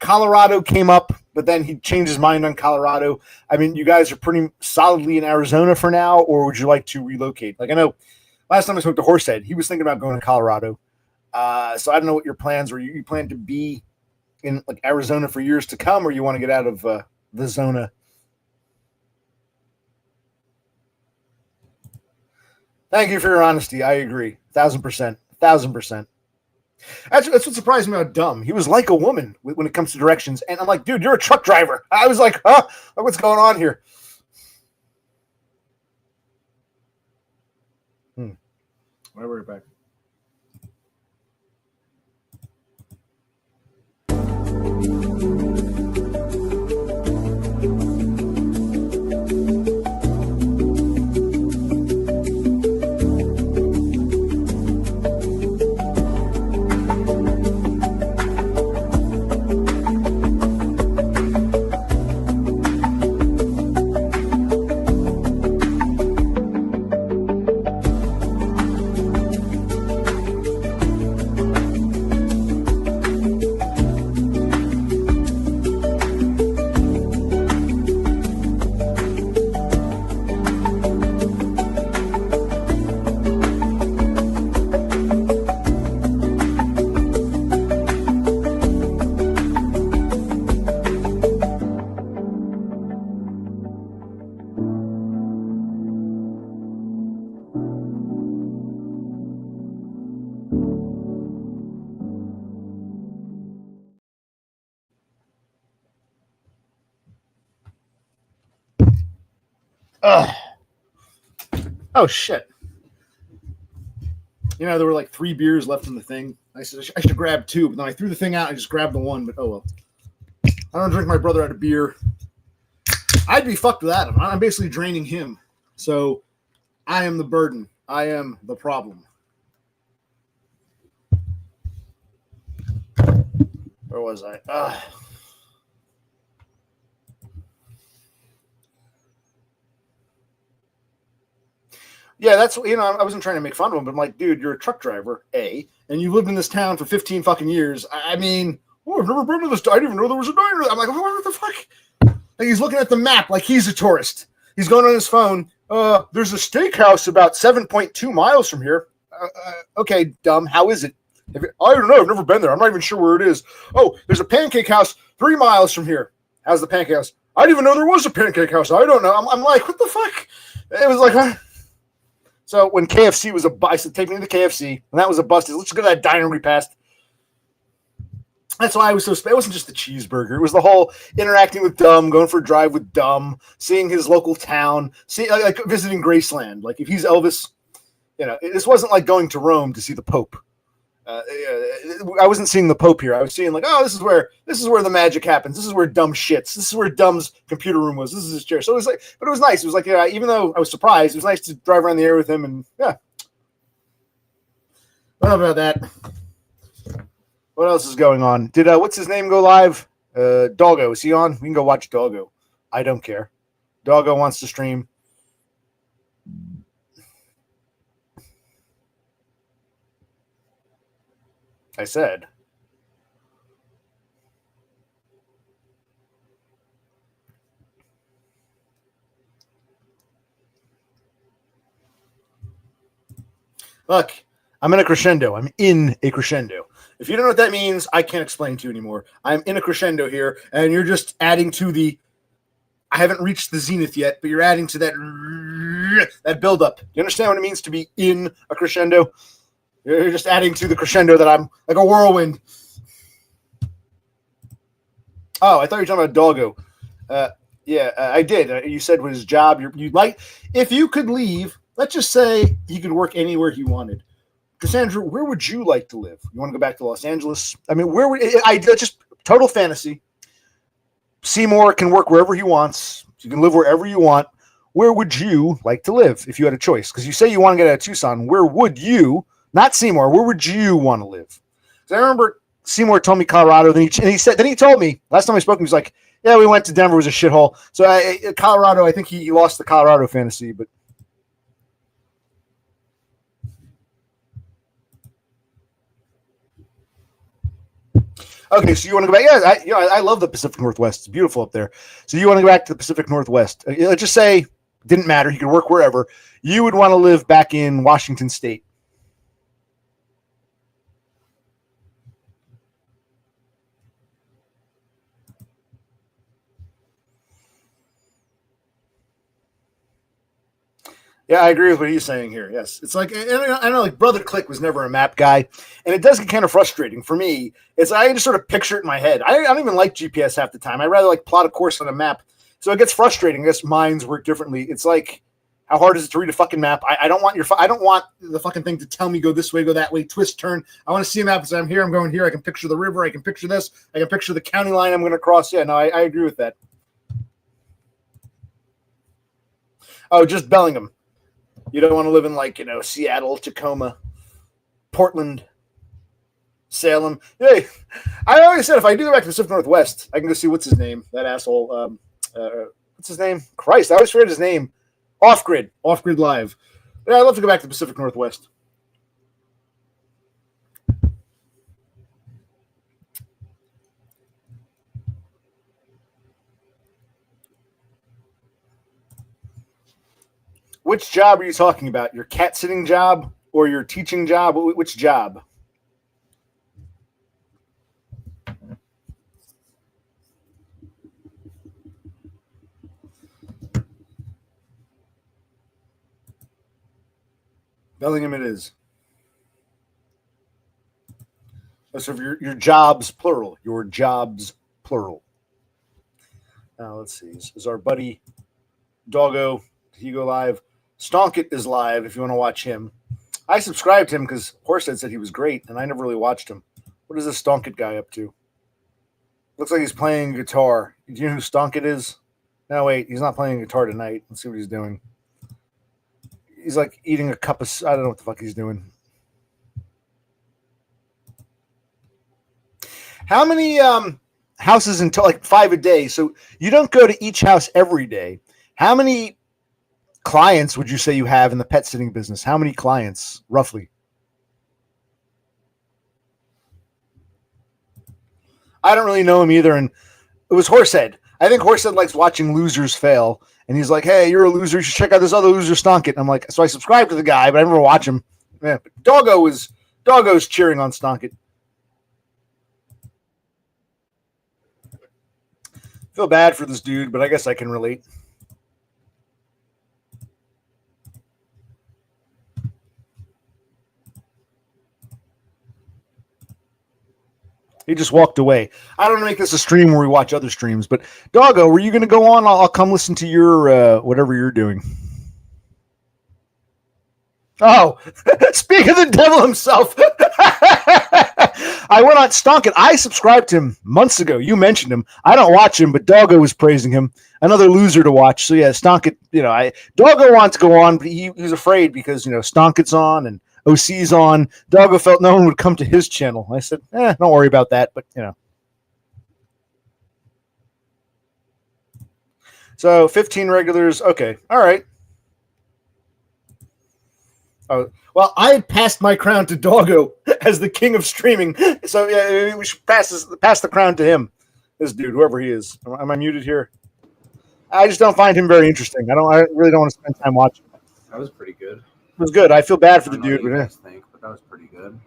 Colorado came up, but then he changed his mind on Colorado. I mean, you guys are pretty solidly in Arizona for now, or would you like to relocate? Like I know, last time I spoke to Horsehead, he was thinking about going to Colorado. So I don't know what your plans were. You plan to be in like Arizona for years to come, or you want to get out of the zona? Thank you for your honesty. I agree. 1,000%. 1,000%. That's what surprised me about Dumb. He was like a woman when it comes to directions. And I'm like, dude, you're a truck driver. I was like, huh? What's going on here? I'll worry back. Ugh. Oh, shit. You know, there were like 3 beers left in the thing. I said I should grab 2, but then I threw the thing out. I just grabbed the one, but oh well. I don't drink my brother out of beer. I'd be fucked without him. I'm basically draining him. So I am the burden. I am the problem. Where was I? Yeah, that's, you know, I wasn't trying to make fun of him, but I'm like, dude, you're a truck driver, A, and you've lived in this town for 15 fucking years. I mean, I've never been to this. I didn't even know there was a diner. I'm like, what the fuck? Like, he's looking at the map like he's a tourist. He's going on his phone. There's a steakhouse about 7.2 miles from here. Okay, dumb. How is it? I don't know. I've never been there. I'm not even sure where it is. Oh, there's a pancake house 3 miles from here. How's the pancake house? I didn't even know there was a pancake house. I don't know. I'm like, what the fuck? It was like, huh? So when KFC was a bust, I said, take me to the KFC, and that was a bust. Let's go to that diner we passed. That's why I was so. It wasn't just the cheeseburger. It was the whole interacting with Dumb, going for a drive with Dumb, seeing his local town, like visiting Graceland. Like if he's Elvis, you know, this wasn't like going to Rome to see the Pope. I wasn't seeing the Pope here. I was seeing like, oh, this is where the magic happens. This is where Dumb shits. This is where Dumb's computer room was. This is his chair. So it was like, but it was nice. It was like, yeah, even though I was surprised, it was nice to drive around the area with him. And yeah, what about that? What else is going on? Did what's his name go live? Doggo, is he on? We can go watch Doggo. I don't care. Doggo wants to stream. I said. Look, I'm in a crescendo. I'm in a crescendo. If you don't know what that means, I can't explain to you anymore. I'm in a crescendo here, and you're just adding to the. I haven't reached the zenith yet, but you're adding to that buildup. You understand what it means to be in a crescendo? You're just adding to the crescendo that I'm like a whirlwind. Oh, I thought you were talking about Doggo. Yeah, I did. You said with his job, you'd like if you could leave. Let's just say he could work anywhere he wanted. Cassandra, where would you like to live? You want to go back to Los Angeles? I mean, where would I just total fantasy? Seymour can work wherever he wants. You can live wherever you want. Where would you like to live if you had a choice? Because you say you want to get out of Tucson. Where would you, not Seymour, where would you want to live? Because I remember Seymour told me Colorado. Then he told me last time I spoke, he was like, yeah, we went to Denver. It was a shithole. So Colorado, I think he lost the Colorado fantasy, but. Okay, so you want to go back? Yeah, I love the Pacific Northwest. It's beautiful up there. So you want to go back to the Pacific Northwest? Let's just say didn't matter. He could work wherever. You would want to live back in Washington State. Yeah, I agree with what he's saying here. Yes, it's like I know, like Brother Click was never a map guy, and it does get kind of frustrating for me. It's I just sort of picture it in my head. I don't even like GPS half the time. I rather like plot a course on a map. So it gets frustrating. I guess minds work differently. It's like how hard is it to read a fucking map? I don't want I don't want the fucking thing to tell me go this way, go that way, twist, turn. I want to see a map. So I'm here. I'm going here. I can picture the river. I can picture this. I can picture the county line I'm going to cross. Yeah, no, I agree with that. Oh, just Bellingham. You don't want to live in like, Seattle, Tacoma, Portland, Salem. Hey, I always said if I do go back to the Pacific Northwest, I can go see what's his name, that asshole. What's his name? Christ, I always forget his name. Off Grid Live. Yeah, I'd love to go back to the Pacific Northwest. Which job are you talking about? Your cat sitting job or your teaching job? Which job? Bellingham it is. So your jobs, plural. Your jobs, plural. Now, let's see. Is our buddy Doggo, did he go live? Stonkit is live if you want to watch him. I subscribed to him because Horsehead said he was great, and I never really watched him. What is this Stonkit guy up to? Looks like he's playing guitar. Do you know who Stonkit is? No, wait. He's not playing guitar tonight. Let's see what he's doing. He's like eating a cup of... I don't know what the fuck he's doing. How many houses until like 5 a day? So you don't go to each house every day. How many clients would you say you have in the pet sitting business? How many clients, roughly? I don't really know him either. And it was Horsehead. I think Horsehead likes watching losers fail. And he's like, hey, you're a loser. You should check out this other loser, Stonkit. And I'm like, so I subscribe to the guy, but I never watch him. Yeah, but Doggo's cheering on Stonkit. Feel bad for this dude, but I guess I can relate. He just walked away. I don't want to make this a stream where we watch other streams, but Doggo, were you going to go on? I'll come listen to your whatever you're doing. Oh, speak of the devil himself. I went on Stonkit. I subscribed to him months ago. You mentioned him. I don't watch him, but Doggo was praising him. Another loser to watch. So yeah, Stonkit, Doggo wanted to go on, but he was afraid because, Stonkit's on and OC's on. Doggo felt no one would come to his channel. I said, don't worry about that, but So 15 regulars. Okay. All right. Oh, well, I had passed my crown to Doggo as the king of streaming. So yeah, we should pass the crown to him. This dude, whoever he is. Am I muted here? I just don't find him very interesting. I really don't want to spend time watching. That was pretty good. It was good. I feel bad for the dude. But that was pretty good.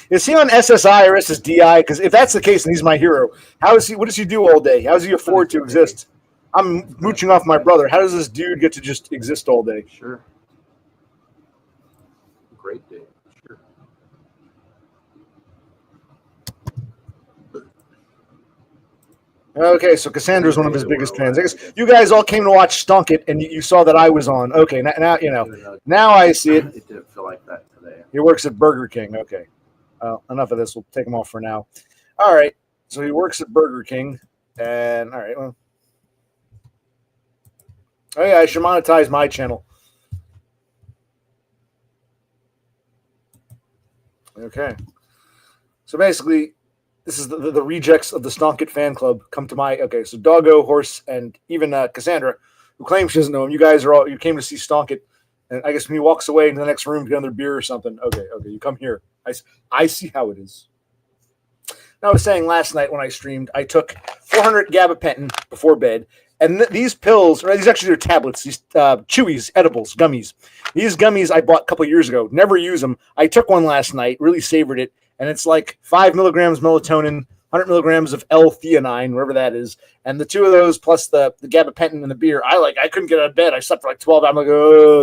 Is he on SSI or SSDI? Because if that's the case, then he's my hero. How is he? What does he do all day? How does he afford to exist? I'm mooching off my brother. How does this dude get to just exist all day? Sure. Great day. Sure. Okay, so Cassandra is one of his biggest fans. I guess you guys all came to watch Stonkit, and you saw that I was on. Okay, now I see it. It didn't feel like that today. He works at Burger King. Okay, enough of this. We'll take him off for now. All right, so he works at Burger King, and all right. Well, oh yeah, I should monetize my channel. Okay, so basically, this is the rejects of the Stonkit fan club come to my. Okay, so Doggo, Horse, and even Cassandra, who claims she doesn't know him. You guys you came to see Stonkit, and I guess when he walks away into the next room to get another beer or something. Okay, you come here. I see how it is. I was saying last night when I streamed, I took 400 gabapentin before bed, and these pills, or these actually are tablets, these chewies, edibles, gummies. These gummies I bought a couple years ago, never use them. I took one last night, really savored it, and it's like 5 milligrams melatonin, 100 milligrams of L-theanine, wherever that is, and the two of those plus the gabapentin and the beer. I couldn't get out of bed. I slept for like 12. I'm like,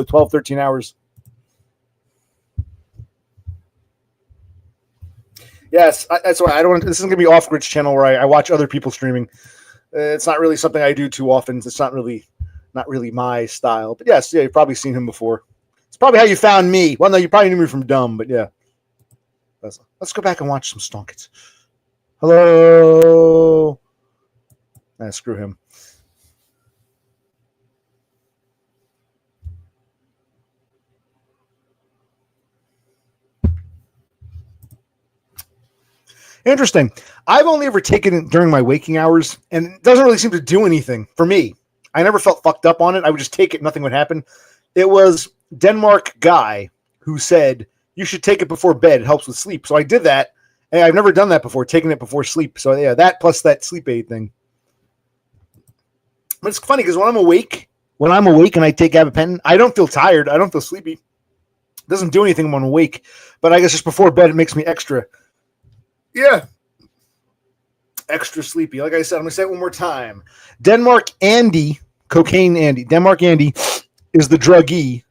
12, 13 hours. Yes, that's why I don't. This isn't gonna be off Grid's channel where I watch other people streaming. It's not really something I do too often. It's not really my style. But yes, yeah, you've probably seen him before. It's probably how you found me. Well, no, you probably knew me from Dumb, but yeah. Let's go back and watch some Stonkets. Hello. Screw him. Interesting. I've only ever taken it during my waking hours, and it doesn't really seem to do anything for me. I never felt fucked up on it. I would just take it. Nothing would happen. It was Denmark guy who said, you should take it before bed. It helps with sleep. So I did that. And I've never done that before, taking it before sleep. So yeah, that plus that sleep aid thing. But it's funny because when I'm awake and I take gabapentin, I don't feel tired. I don't feel sleepy. It doesn't do anything when I'm awake. But I guess just before bed, it makes me extra sleepy. Like I said, I'm going to say it one more time. Denmark Andy, Cocaine Andy. Denmark Andy is the druggee.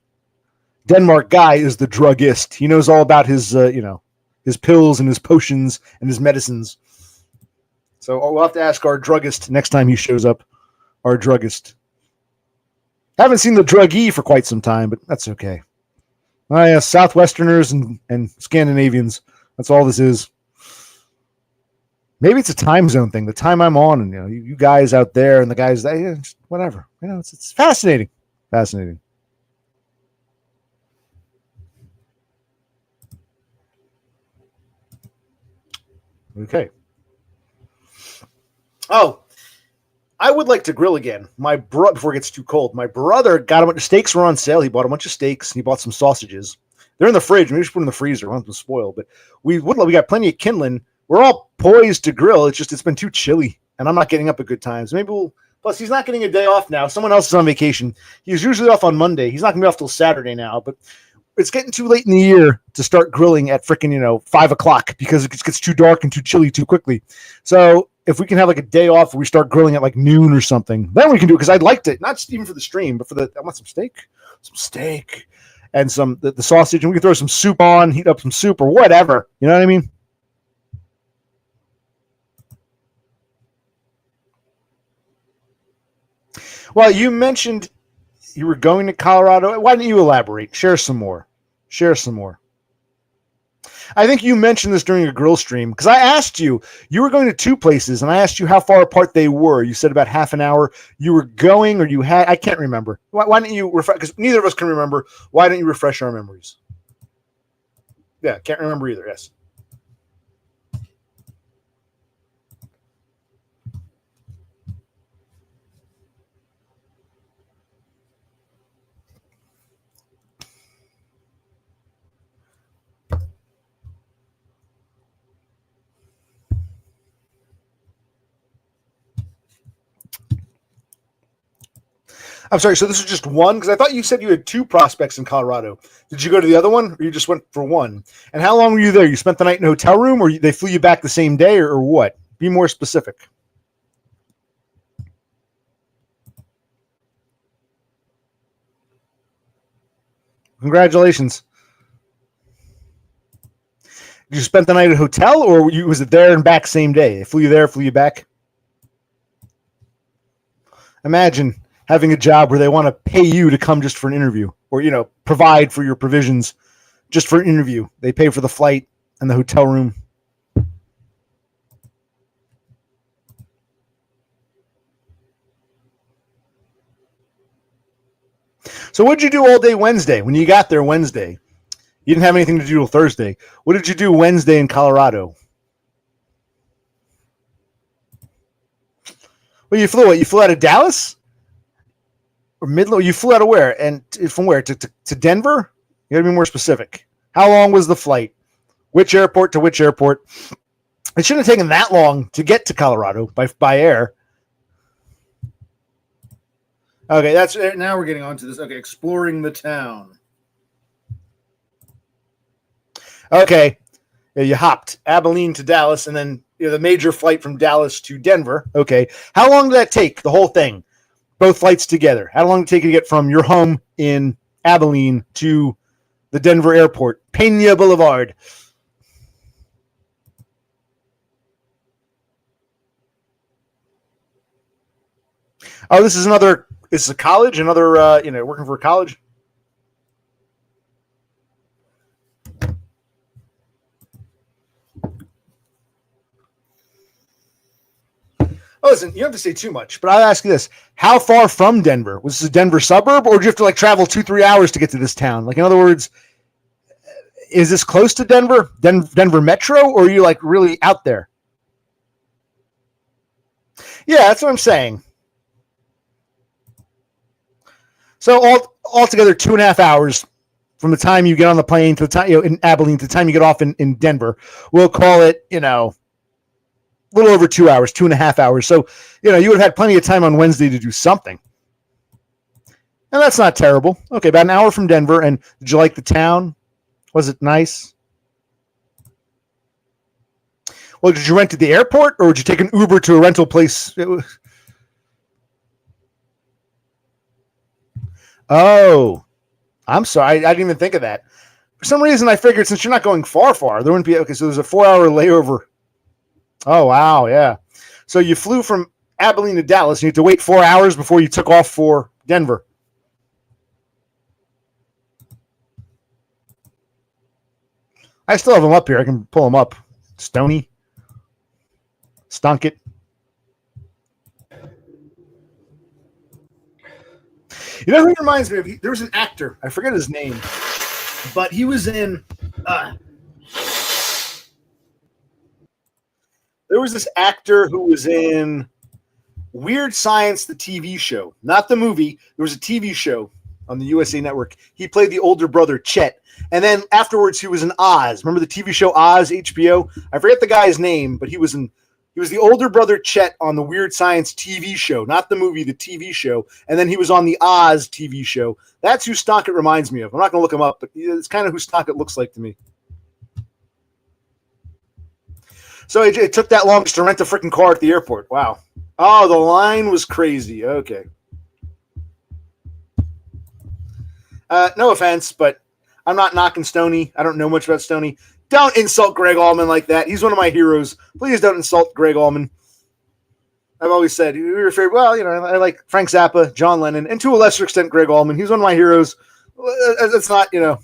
Denmark guy is the druggist. He knows all about his, his pills and his potions and his medicines. So we'll have to ask our druggist next time he shows up. Our druggist. Haven't seen the druggee for quite some time, but that's okay. Yeah, Southwesterners and Scandinavians. That's all this is. Maybe it's a time zone thing. The time I'm on, and you guys out there, and the guys that just whatever. It's fascinating. Fascinating. Okay. Oh, I would like to grill again. Before it gets too cold. My brother got a bunch of steaks were on sale. He bought a bunch of steaks. He bought some sausages. They're in the fridge. Maybe we should put them in the freezer. I want them to spoil. But we got plenty of kindling. We're all poised to grill. It's been too chilly, and I'm not getting up at good times. Plus, he's not getting a day off now. Someone else is on vacation. He's usually off on Monday. He's not going to be off till Saturday now. But it's getting too late in the year to start grilling at freaking 5 o'clock because it gets too dark and too chilly too quickly. So if we can have like a day off where we start grilling at like noon or something, then we can do it because I'd like to, not just even for the stream, but I want some steak and the sausage, and we can throw some soup on, heat up some soup or whatever. You know what I mean? Well, you mentioned you were going to Colorado. Why don't you elaborate? Share some more. I think you mentioned this during a grill stream because I asked you were going to two places, and I asked you how far apart they were. You said about half an hour. You were going, or you had, I can't remember. Why don't you refresh? Because neither of us can remember. Why don't you refresh our memories? Yeah, can't remember either. Yes. I'm sorry. So this is just one? Because I thought you said you had two prospects in Colorado. Did you go to the other one, or you just went for one? And how long were you there? You spent the night in a hotel room, or they flew you back the same day, or what? Be more specific. Congratulations. Did you spend the night at a hotel, or was it there and back same day? They flew you there, flew you back? Imagine having a job where they want to pay you to come just for an interview, or provide for your provisions just for an interview. They pay for the flight and the hotel room. So what did you do all day Wednesday when you got there Wednesday? You didn't have anything to do till Thursday. What did you do Wednesday in Colorado? Well, you flew what? You flew out of Dallas? Or Midland? You flew out of where? And from where? To Denver? You got to be more specific. How long was the flight? Which airport to which airport? It shouldn't have taken that long to get to Colorado by air. Okay, that's now we're getting on to this. Okay, exploring the town. Okay, you hopped Abilene to Dallas, and then the major flight from Dallas to Denver. Okay, how long did that take? The whole thing, both flights together. How long did it take you to get from your home in Abilene to the Denver airport, Pena Boulevard? Oh, this is another. This is a college. Another, working for a college. Oh, listen, you don't have to say too much, but I'll ask you this: how far from Denver was this a Denver suburb, or do you have to travel 2-3 hours to get to this town? In other words, is this close to Denver, Denver Metro, or are you really out there? Yeah, that's what I'm saying. So altogether, 2.5 hours from the time you get on the plane to the time in Abilene to the time you get off in Denver. We'll call it, a little over 2 hours, 2.5 hours. So, you would have had plenty of time on Wednesday to do something. And that's not terrible. Okay, about an hour from Denver. And did you like the town? Was it nice? Well, did you rent at the airport or did you take an Uber to a rental place? Oh, I'm sorry. I didn't even think of that. For some reason, I figured since you're not going far, there wouldn't be. Okay, so there's a 4-hour layover. Oh, wow. Yeah. So you flew from Abilene to Dallas. And you had to wait 4 hours before you took off for Denver. I still have them up here. I can pull them up. Stoney. Stonkit. You know who he reminds me of? There was an actor. I forget his name. But he was in... there was this actor who was in Weird Science, the TV show. Not the movie. There was a TV show on the USA Network. He played the older brother, Chet. And then afterwards, he was in Oz. Remember the TV show Oz, HBO? I forget the guy's name, but he was the older brother, Chet, on the Weird Science TV show. Not the movie, the TV show. And then he was on the Oz TV show. That's who Stonkit reminds me of. I'm not going to look him up, but it's kind of who Stonkit looks like to me. So it took that long just to rent a freaking car at the airport. Wow. Oh, the line was crazy. Okay. No offense, but I'm not knocking Stoney. I don't know much about Stoney. Don't insult Greg Allman like that. He's one of my heroes. Please don't insult Greg Allman. I've always said, you're your favorite. Well, I like Frank Zappa, John Lennon, and to a lesser extent, Greg Allman. He's one of my heroes. It's not, the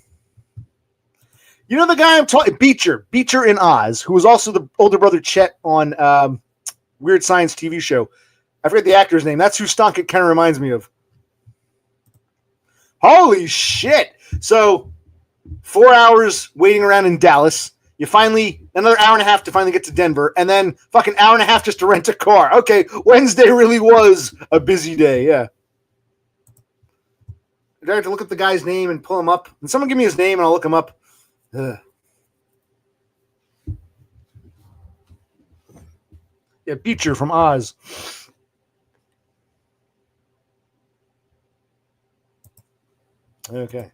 guy I'm talking, Beecher in Oz, who was also the older brother Chet on Weird Science TV show. I forget the actor's name. That's who Stonkit kind of reminds me of. Holy shit. So 4 hours waiting around in Dallas. You finally, another hour and a half to finally get to Denver, and then fucking hour and a half just to rent a car. Okay, Wednesday really was a busy day, yeah. Do I have to look up the guy's name and pull him up? Can someone give me his name and I'll look him up? Ugh. Yeah, Beecher from Oz. Okay.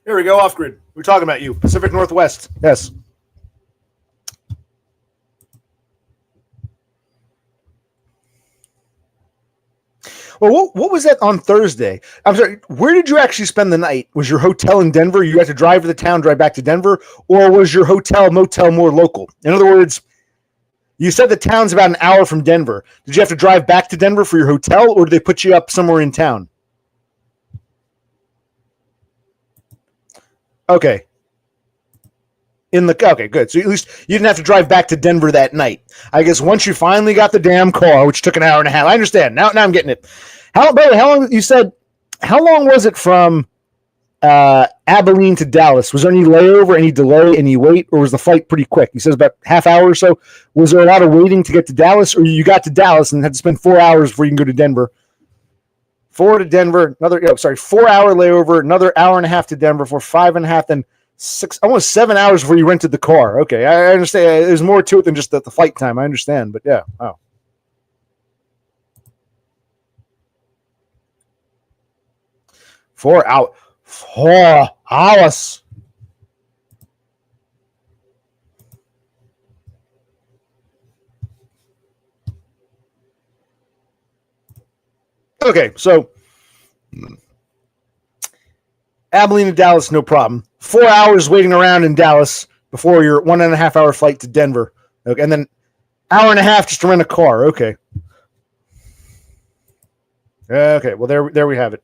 Here we go, off grid. We're talking about you. Pacific Northwest. Yes. Well, what was that on Thursday? I'm sorry. Where did you actually spend the night? Was your hotel in Denver? You had to drive to the town, drive back to Denver? Or was your hotel, motel more local? In other words, you said the town's about an hour from Denver. Did you have to drive back to Denver for your hotel, or did they put you up somewhere in town? Okay. Okay, good. So at least you didn't have to drive back to Denver that night. I guess once you finally got the damn car, which took an hour and a half. I understand. Now I'm getting it. How long? You said how long was it from Abilene to Dallas? Was there any layover, any delay, any wait, or was the flight pretty quick? He says about half hour or so. Was there a lot of waiting to get to Dallas, or you got to Dallas and had to spend 4 hours before you can go to Denver? 4 to Denver, 4 hour layover, another hour and a half to Denver for 5.5, then almost 7 hours before you rented the car. Okay, I understand. There's more to it than just the flight time. I understand, but yeah. Oh. 4 hours. 4 hours. Okay, so Abilene to Dallas, no problem. 4 hours waiting around in Dallas before your 1.5 hour flight to Denver. Okay, and then hour and a half just to rent a car. Okay. Okay, well there we have it.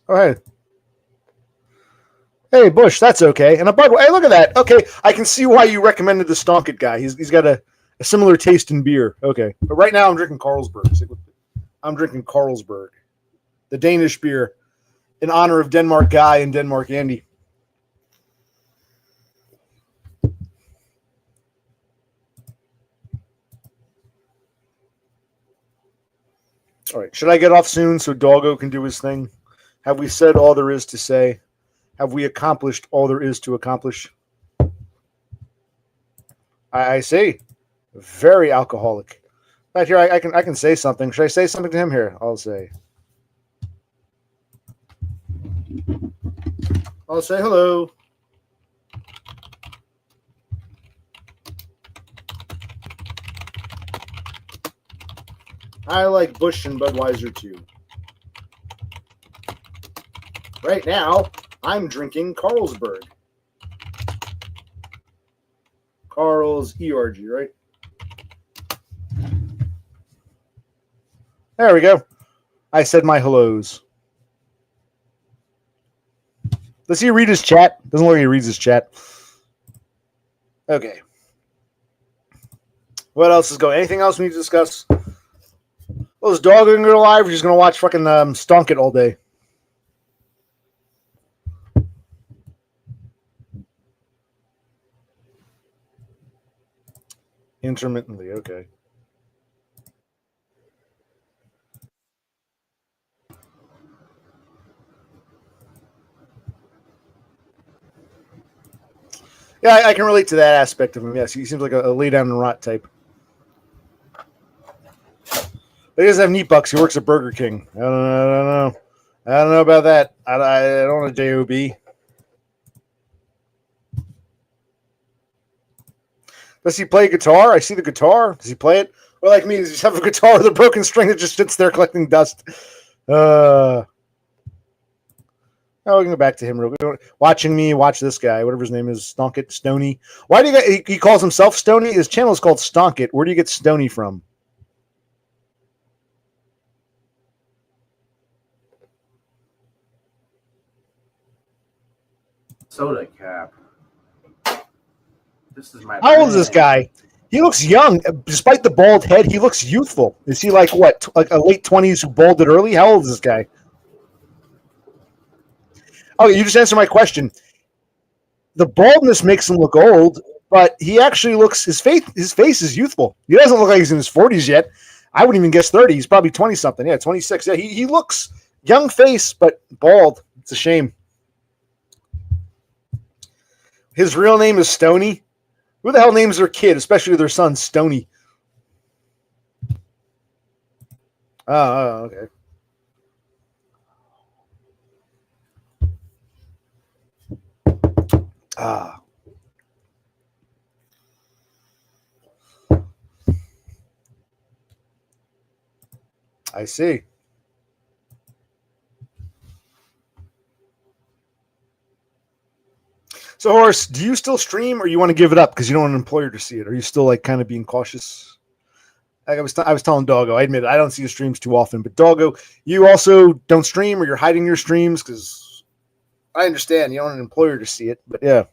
Oh, hey, Bush, that's okay. And a bug. Hey, look at that. Okay, I can see why you recommended the Stonkit guy. He's got a similar taste in beer. Okay, but right now I'm drinking Carlsberg. I'm drinking Carlsberg, the Danish beer, in honor of Denmark Guy and Denmark Andy. All right, should I get off soon so Doggo can do his thing? Have we said all there is to say? Have we accomplished all there is to accomplish? I see. Very alcoholic. Right here, I can say something. Should I say something to him here? I'll say hello. I like Bush and Budweiser too. Right now, I'm drinking Carlsberg. Carl's ERG, right? There we go. I said my hellos. Does he read his chat? Doesn't look like he reads his chat. Okay. What else is going? Anything else we need to discuss? Well, is Dog going to go live? Or just going to watch fucking Stonkit all day? Intermittently, okay. Yeah, I can relate to that aspect of him. Yes, he seems like a lay down and rot type. He doesn't have neat bucks. He works at Burger King. I don't know. I don't know about that. I don't want a JOB. Does he play guitar? I see the guitar. Does he play it? Or like me, does he just have a guitar with a broken string that just sits there collecting dust? Oh, we can go back to him real quick. Watching me, watch this guy, whatever his name is, Stonkit, Stony. Why do you get, he calls himself Stony? His channel is called Stonkit. Where do you get Stony from? Soda cap. This is my. How old is this guy? He looks young, despite the bald head. He looks youthful. Is he like what, like a late 20s who balded early? How old is this guy? Oh, you just answered my question. The baldness makes him look old, but he actually looks his face is youthful. He doesn't look like he's in his 40s yet. I wouldn't even guess 30. He's probably 20 something. Yeah, 26. Yeah, he looks young face, but bald. It's a shame. His real name is Stony. Who the hell names their kid, especially their son, Stony? Oh, okay. Ah. I see. So, Horace, do you still stream, or you want to give it up because you don't want an employer to see it? Are you still like kind of being cautious? I was telling Doggo, I admit it, I don't see your streams too often, but Doggo, you also don't stream, or you're hiding your streams because I understand you don't want an employer to see it, but yeah.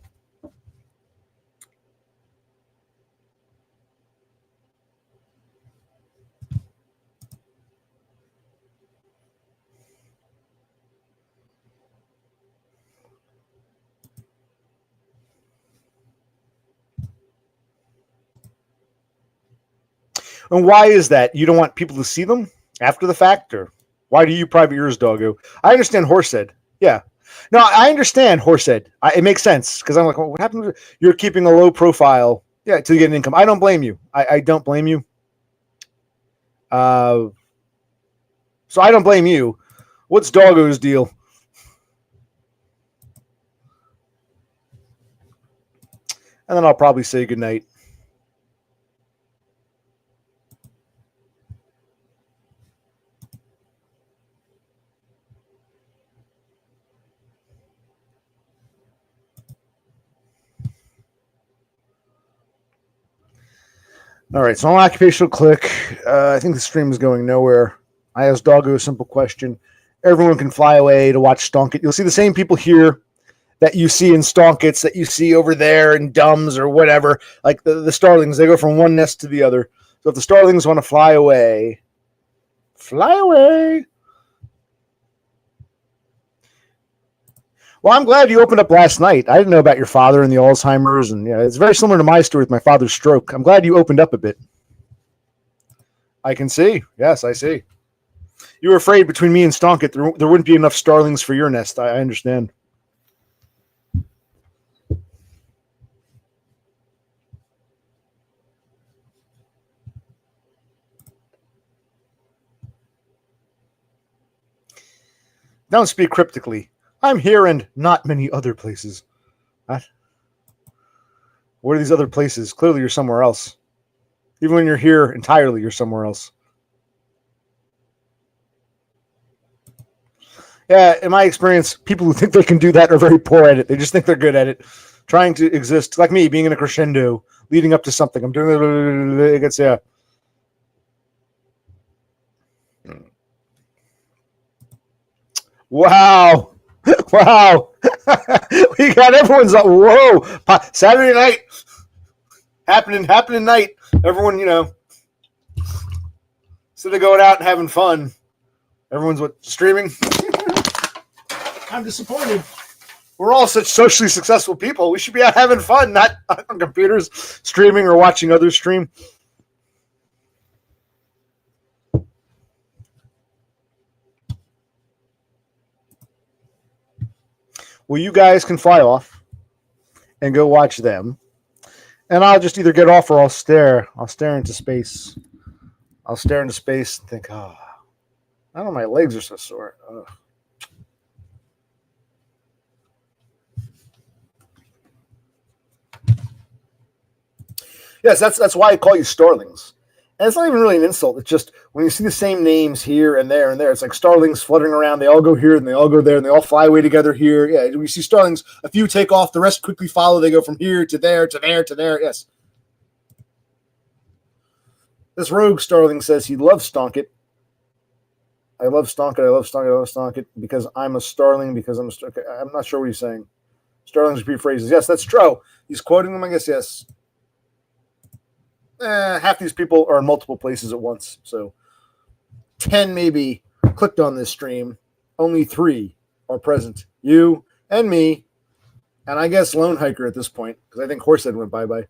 And why is that? You don't want people to see them after the fact, or why do you private yours, Doggo? I understand Horse said. Yeah. No, I understand, Horsehead. It makes sense because I'm like, well, what happened? You're keeping a low profile, yeah, to get an income. I don't blame you. I don't blame you. So I don't blame you. What's Doggo's deal? And then I'll probably say goodnight. All right, so on occupational click. I think the stream is going nowhere. I asked Doggo a simple question. Everyone can fly away to watch Stonk It. You'll see the same people here that you see in Stonkits that you see over there in Dumbs or whatever. Like the starlings, they go from one nest to the other. So if the starlings want to fly away, fly away. Well, I'm glad you opened up last night. I didn't know about your father and the Alzheimer's, and yeah, it's very similar to my story with my father's stroke. I'm glad you opened up a bit. I can see. Yes, I see. You were afraid between me and Stonkit there wouldn't be enough starlings for your nest. I understand. Don't speak cryptically. I'm here and not many other places. What are these other places? Clearly you're somewhere else. Even when you're here entirely, you're somewhere else. Yeah, in my experience, people who think they can do that are very poor at it. They just think they're good at it. Trying to exist, like me, being in a crescendo, leading up to something. I'm doing it gets, yeah. Wow. Wow. We got everyone's like, whoa. Saturday night. Happening night. Everyone, instead of going out and having fun, everyone's streaming. I'm disappointed. We're all such socially successful people. We should be out having fun, not on computers streaming or watching others stream. Well, you guys can fly off and go watch them. And I'll just either get off or I'll stare. I'll stare into space. I'll stare into space and think, oh, I don't know, my legs are so sore. Ugh. Yes, that's why I call you starlings. And it's not even really an insult. It's just when you see the same names here and there, it's like starlings fluttering around. They all go here and they all go there and they all fly away together here. Yeah, we see starlings. A few take off. The rest quickly follow. They go from here to there to there to there. Yes. This rogue starling says he loves Stonkit. I love Stonkit. I love Stonkit. I love Stonkit because I'm a starling. Because I'm not sure what he's saying. Starlings repeat phrases. Yes, that's true. He's quoting them. I guess yes. Half these people are in multiple places at once. So 10 maybe clicked on this stream. Only 3 are present. You and me. And I guess Lone Hiker at this point. Because I think Horsehead went bye-bye.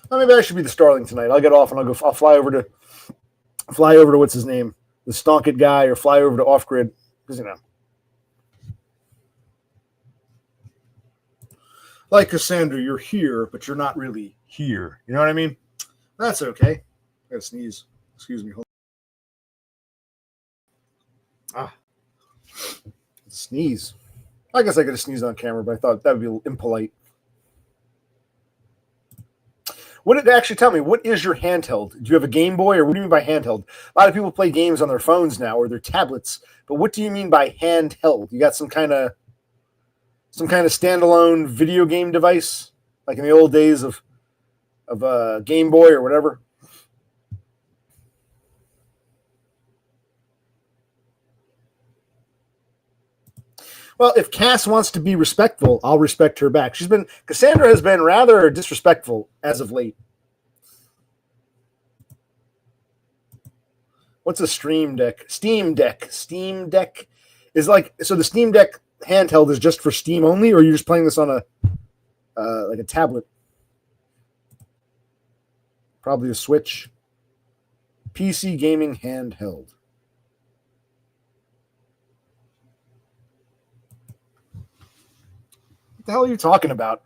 Well, maybe I should be the starling tonight. I'll get off and I'll fly over to what's his name? The Stonkit guy, or fly over to Off Grid, because like Cassandra, you're here, but you're not really here. You know what I mean? That's okay. I gotta sneeze. Excuse me. Sneeze. I guess I could have sneezed on camera, but I thought that would be impolite. What did actually tell me? What is your handheld? Do you have a Game Boy, or what do you mean by handheld? A lot of people play games on their phones now or their tablets, but what do you mean by handheld? You got some kind of standalone video game device, like in the old days of Game Boy or whatever? Well, if Cass wants to be respectful, I'll respect her back. Cassandra has been rather disrespectful as of late. What's a Stream Deck? Steam Deck. Steam Deck is so the Steam Deck handheld is just for Steam only, or are you just playing this on like a tablet? Probably a Switch. PC gaming handheld. What the hell are you talking about?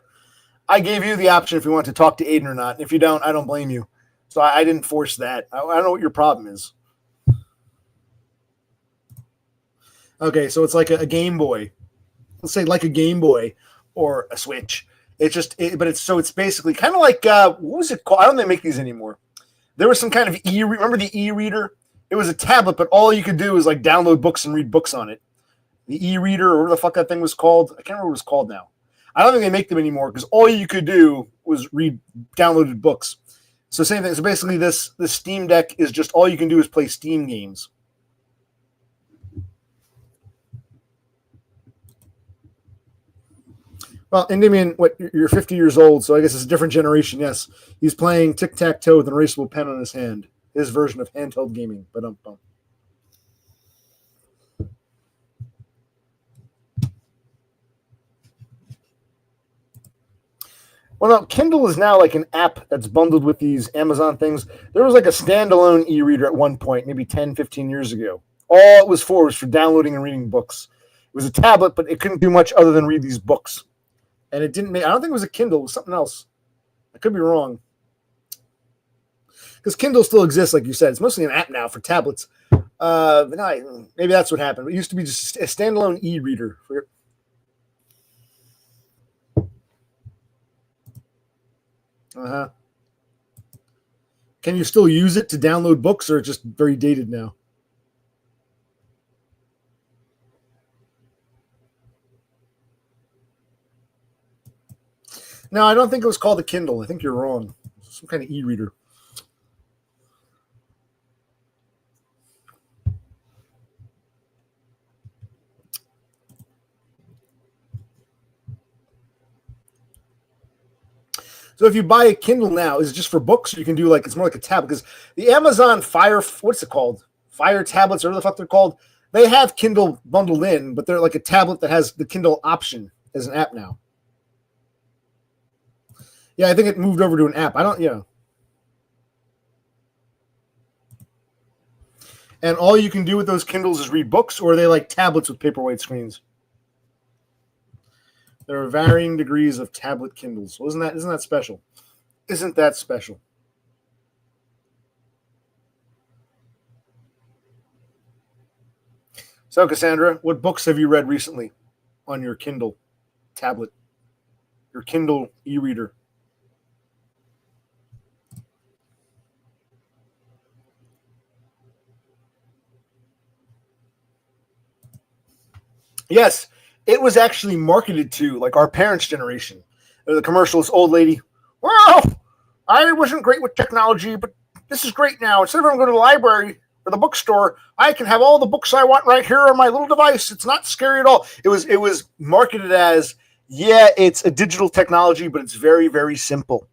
I gave you the option if you want to talk to Aiden or not. If you don't, I don't blame you. So I didn't force that. I don't know what your problem is. Okay, so it's like a Game Boy. Let's say like a Game Boy or a Switch. It's basically kind of like what was it called? I don't think they make these anymore. There was some kind of remember the e-reader? It was a tablet, but all you could do was like download books and read books on it. The e-reader, or whatever the fuck that thing was called. I can't remember what it was called now. I don't think they make them anymore because all you could do was read downloaded books. So same thing. So basically this Steam Deck is just all you can do is play Steam games. Well, Endymion, you're 50 years old, so I guess it's a different generation. Yes, he's playing tic-tac-toe with an erasable pen on his hand. His version of handheld gaming. Ba-dum-bum. Well, no, Kindle is now like an app that's bundled with these Amazon things. There was like a standalone e-reader at one point, maybe 10, 15 years ago. All it was for downloading and reading books. It was a tablet, but it couldn't do much other than read these books. And it didn't make, I don't think it was a Kindle, it was something else. I could be wrong. Because Kindle still exists, like you said. It's mostly an app now for tablets. But no, maybe that's what happened. It used to be just a standalone e-reader. Uh-huh. Can you still use it to download books, or it's just very dated now? No, I don't think it was called a Kindle. I think you're wrong. Some kind of e-reader. So if you buy a Kindle now, is it just for books? Or you can do it's more like a tablet, because the Amazon Fire, what's it called? Fire tablets, or whatever the fuck they're called. They have Kindle bundled in, but they're like a tablet that has the Kindle option as an app now. Yeah, I think it moved over to an app. And all you can do with those Kindles is read books, or are they like tablets with paperweight screens? There are varying degrees of tablet Kindles. Well, isn't that special? Isn't that special? So, Cassandra, what books have you read recently on your Kindle tablet, your Kindle e-reader? Yes, it was actually marketed to like our parents' generation. The commercial, this old lady, well, I wasn't great with technology, but this is great now. Instead of going to the library or the bookstore, I can have all the books I want right here on my little device. It's not scary at all. It was marketed as, yeah, it's a digital technology, but it's very, very simple.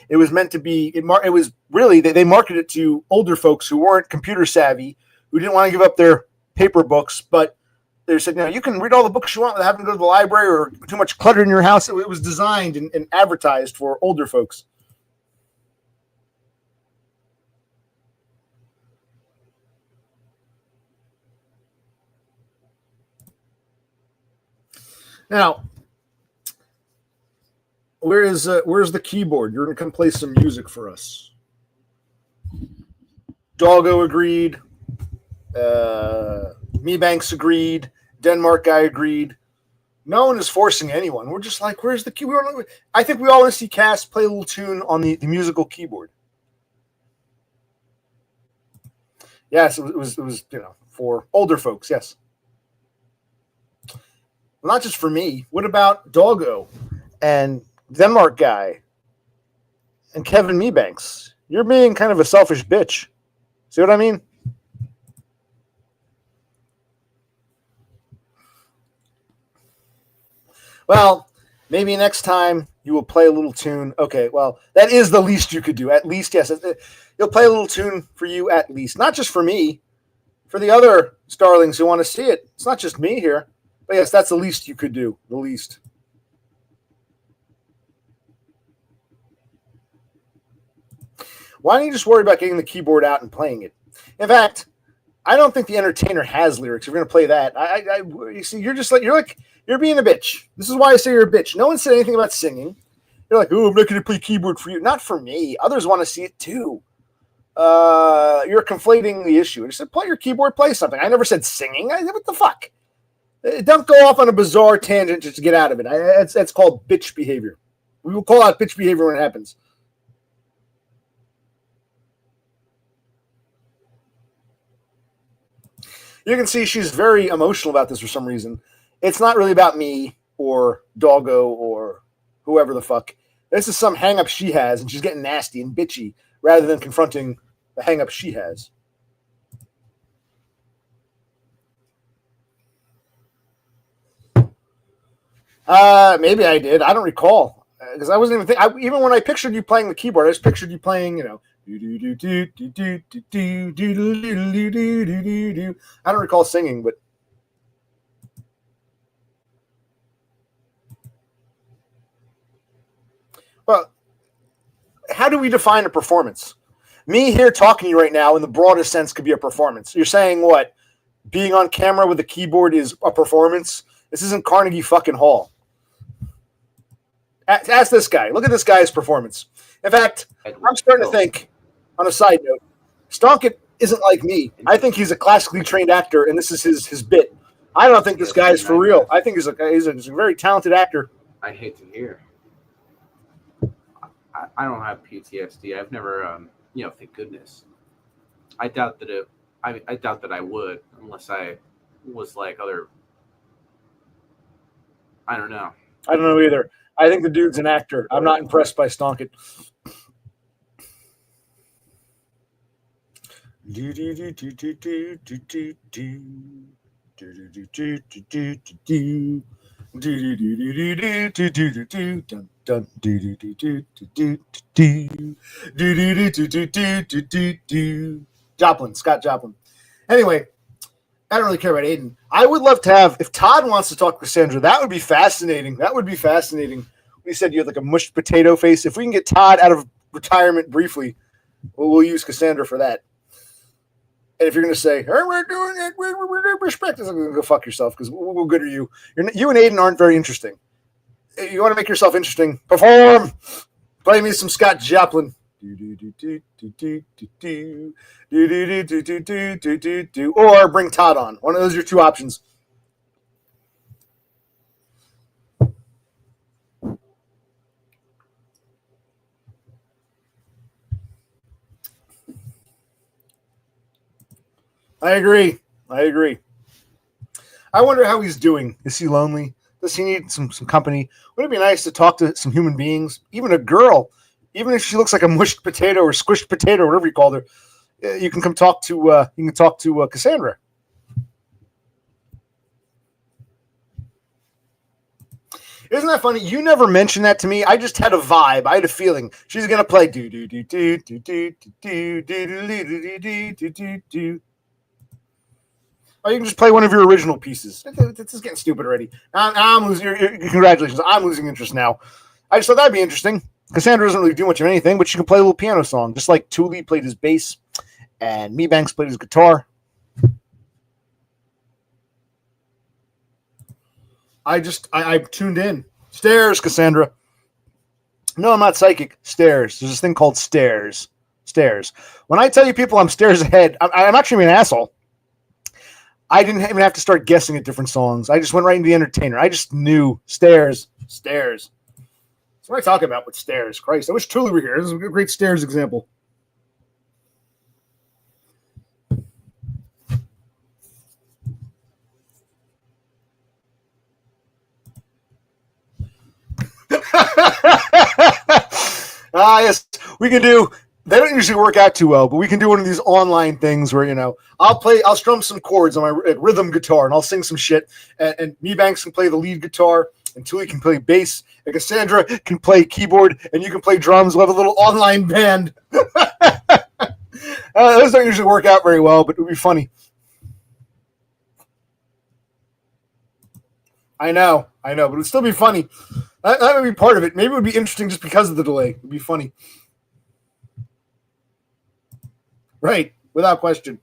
It was meant to be, it was really, they marketed it to older folks who weren't computer savvy, who didn't want to give up their paper books, but they said, you can read all the books you want without having to go to the library or too much clutter in your house. It was designed and advertised for older folks. Now, where's the keyboard? You're going to come play some music for us. Doggo agreed. Mebanks agreed. Denmark guy agreed. No one is forcing anyone. We're just like, where's the key? I think we all want to see Cass play a little tune on the musical keyboard. Yes, it was for older folks. Yes, well, not just for me. What about Doggo and Denmark guy and Kevin Mebanks? You're being kind of a selfish bitch. See what I mean? Well, maybe next time you will play a little tune. Okay, well, that is the least you could do. At least, yes. You'll play a little tune for you at least. Not just for me, for the other starlings who want to see it. It's not just me here. But yes, that's the least you could do. The least. Why don't you just worry about getting the keyboard out and playing it? In fact, I don't think the entertainer has lyrics. If you're going to play that, you see, you're being a bitch. This is why I say you're a bitch. No one said anything about singing. You're like, oh, I'm not going to play keyboard for you. Not for me. Others want to see it too. You're conflating the issue. I said, play your keyboard, play something. I never said singing. What the fuck? Don't go off on a bizarre tangent just to get out of it. That's called bitch behavior. We will call out bitch behavior when it happens. You can see she's very emotional about this for some reason. It's not really about me or Doggo or whoever the fuck. This is some hang-up she has, and she's getting nasty and bitchy rather than confronting the hang-up she has. Maybe I did. I don't recall. Because I wasn't even even when I pictured you playing the keyboard, I just pictured you playing, I don't recall singing, but well, how do we define a performance? Me here talking to you right now in the broadest sense could be a performance. You're saying what? Being on camera with a keyboard is a performance? This isn't Carnegie fucking Hall. Ask this guy. Look at this guy's performance. In fact, I'm starting to think, on a side note, Stonkett isn't like me. I think he's a classically trained actor, and this is his bit. I don't think this guy is for real. I think he's a very talented actor. I hate to hear. I don't have PTSD. I've never, thank goodness. I doubt that I doubt that I would, unless I was like other. I don't know. I don't know either. I think the dude's an actor. I'm not impressed by Stonkett. Scott Joplin. Anyway, I don't really care about Aiden. I would love to have, if Todd wants to talk to Cassandra, that would be fascinating. We said you had like a mushed potato face. If we can get Todd out of retirement briefly, we'll use Cassandra for that. And if you're going to say, hey, we're doing it, we're respect this, go fuck yourself, because we're good at you. You and Aiden aren't very interesting. You want to make yourself interesting, perform. Play me some Scott Joplin. Or bring Todd on. One of those are your two options. I agree. I wonder how he's doing. Is he lonely? Does he need some company? Would it be nice to talk to some human beings, even a girl, even if she looks like a mushed potato or squished potato or whatever you called her? You can come talk to Cassandra. Isn't that funny? You never mentioned that to me. I just had a vibe. I had a feeling she's gonna play do do do do do do do do do do do do. Or you can just play one of your original pieces. This is getting stupid already. I'm losing. Congratulations. I'm losing interest now. I just thought that'd be interesting. Cassandra doesn't really do much of anything, but she can play a little piano song, just like Thule played his bass and Mebanks played his guitar. I tuned in. Stairs, Cassandra. No, I'm not psychic. Stairs. There's this thing called stairs. Stairs. When I tell you people I'm stairs ahead, I'm actually an asshole. I didn't even have to start guessing at different songs. I just went right into the entertainer. I just knew stairs. That's what I talk about with stairs. Christ, I wish Thule were here. This is a great stairs example. Yes, we can do. They don't usually work out too well, but we can do one of these online things where, I'll strum some chords on my rhythm guitar and I'll sing some shit. And Mebanks can play the lead guitar and Thule can play bass and Cassandra can play keyboard and you can play drums. We'll have a little online band. Those don't usually work out very well, but it would be funny. I know, but it would still be funny. That would be part of it. Maybe it would be interesting just because of the delay. It would be funny. Right, without question.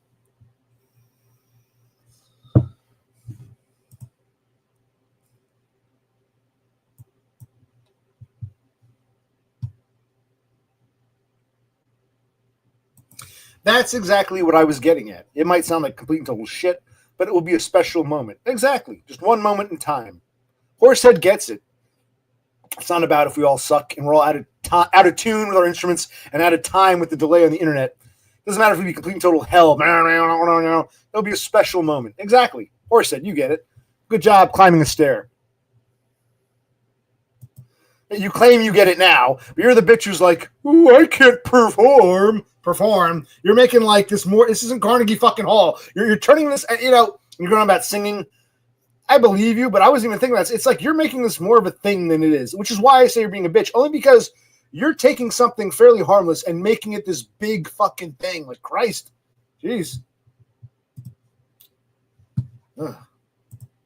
That's exactly what I was getting at. It might sound like complete and total shit, but it will be a special moment. Exactly. Just one moment in time. Horsehead gets it. It's not about if we all suck and we're all out of tune with our instruments and out of time with the delay on the internet. It doesn't matter if we be complete and total hell. It'll be a special moment. Exactly. Horsehead, you get it. Good job climbing the stair. You claim you get it now, but you're the bitch who's like, ooh, I can't perform. You're making like this more. This isn't Carnegie fucking Hall. You're turning this. You're going on about singing. I believe you, but I wasn't even thinking that. It's like you're making this more of a thing than it is, which is why I say you're being a bitch. Only because you're taking something fairly harmless and making it this big fucking thing. Like Christ, jeez. Ugh.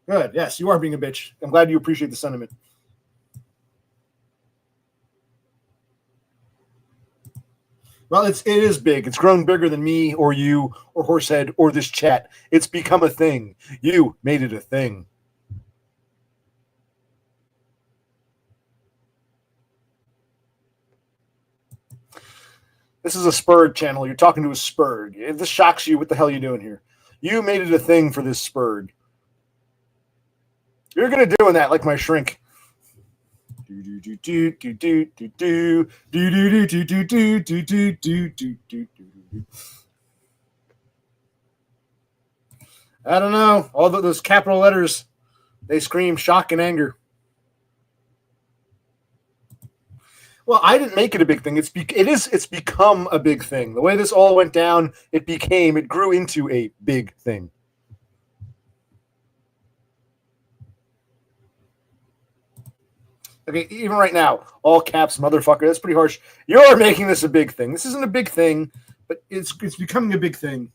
Good. Yes, you are being a bitch. I'm glad you appreciate the sentiment. Well, it is big. It's grown bigger than me or you or Horsehead or this chat. It's become a thing. You made it a thing. This is a Spurg channel. You're talking to a Spurg. If this shocks you, what the hell are you doing here? You made it a thing for this Spurg. You're going to do that like my shrink. I don't know. All those capital letters, they scream shock and anger. Well, I didn't make it a big thing. It's become a big thing. The way this all went down, it grew into a big thing. Okay, even right now, all caps, motherfucker. That's pretty harsh. You're making this a big thing. This isn't a big thing, but it's becoming a big thing.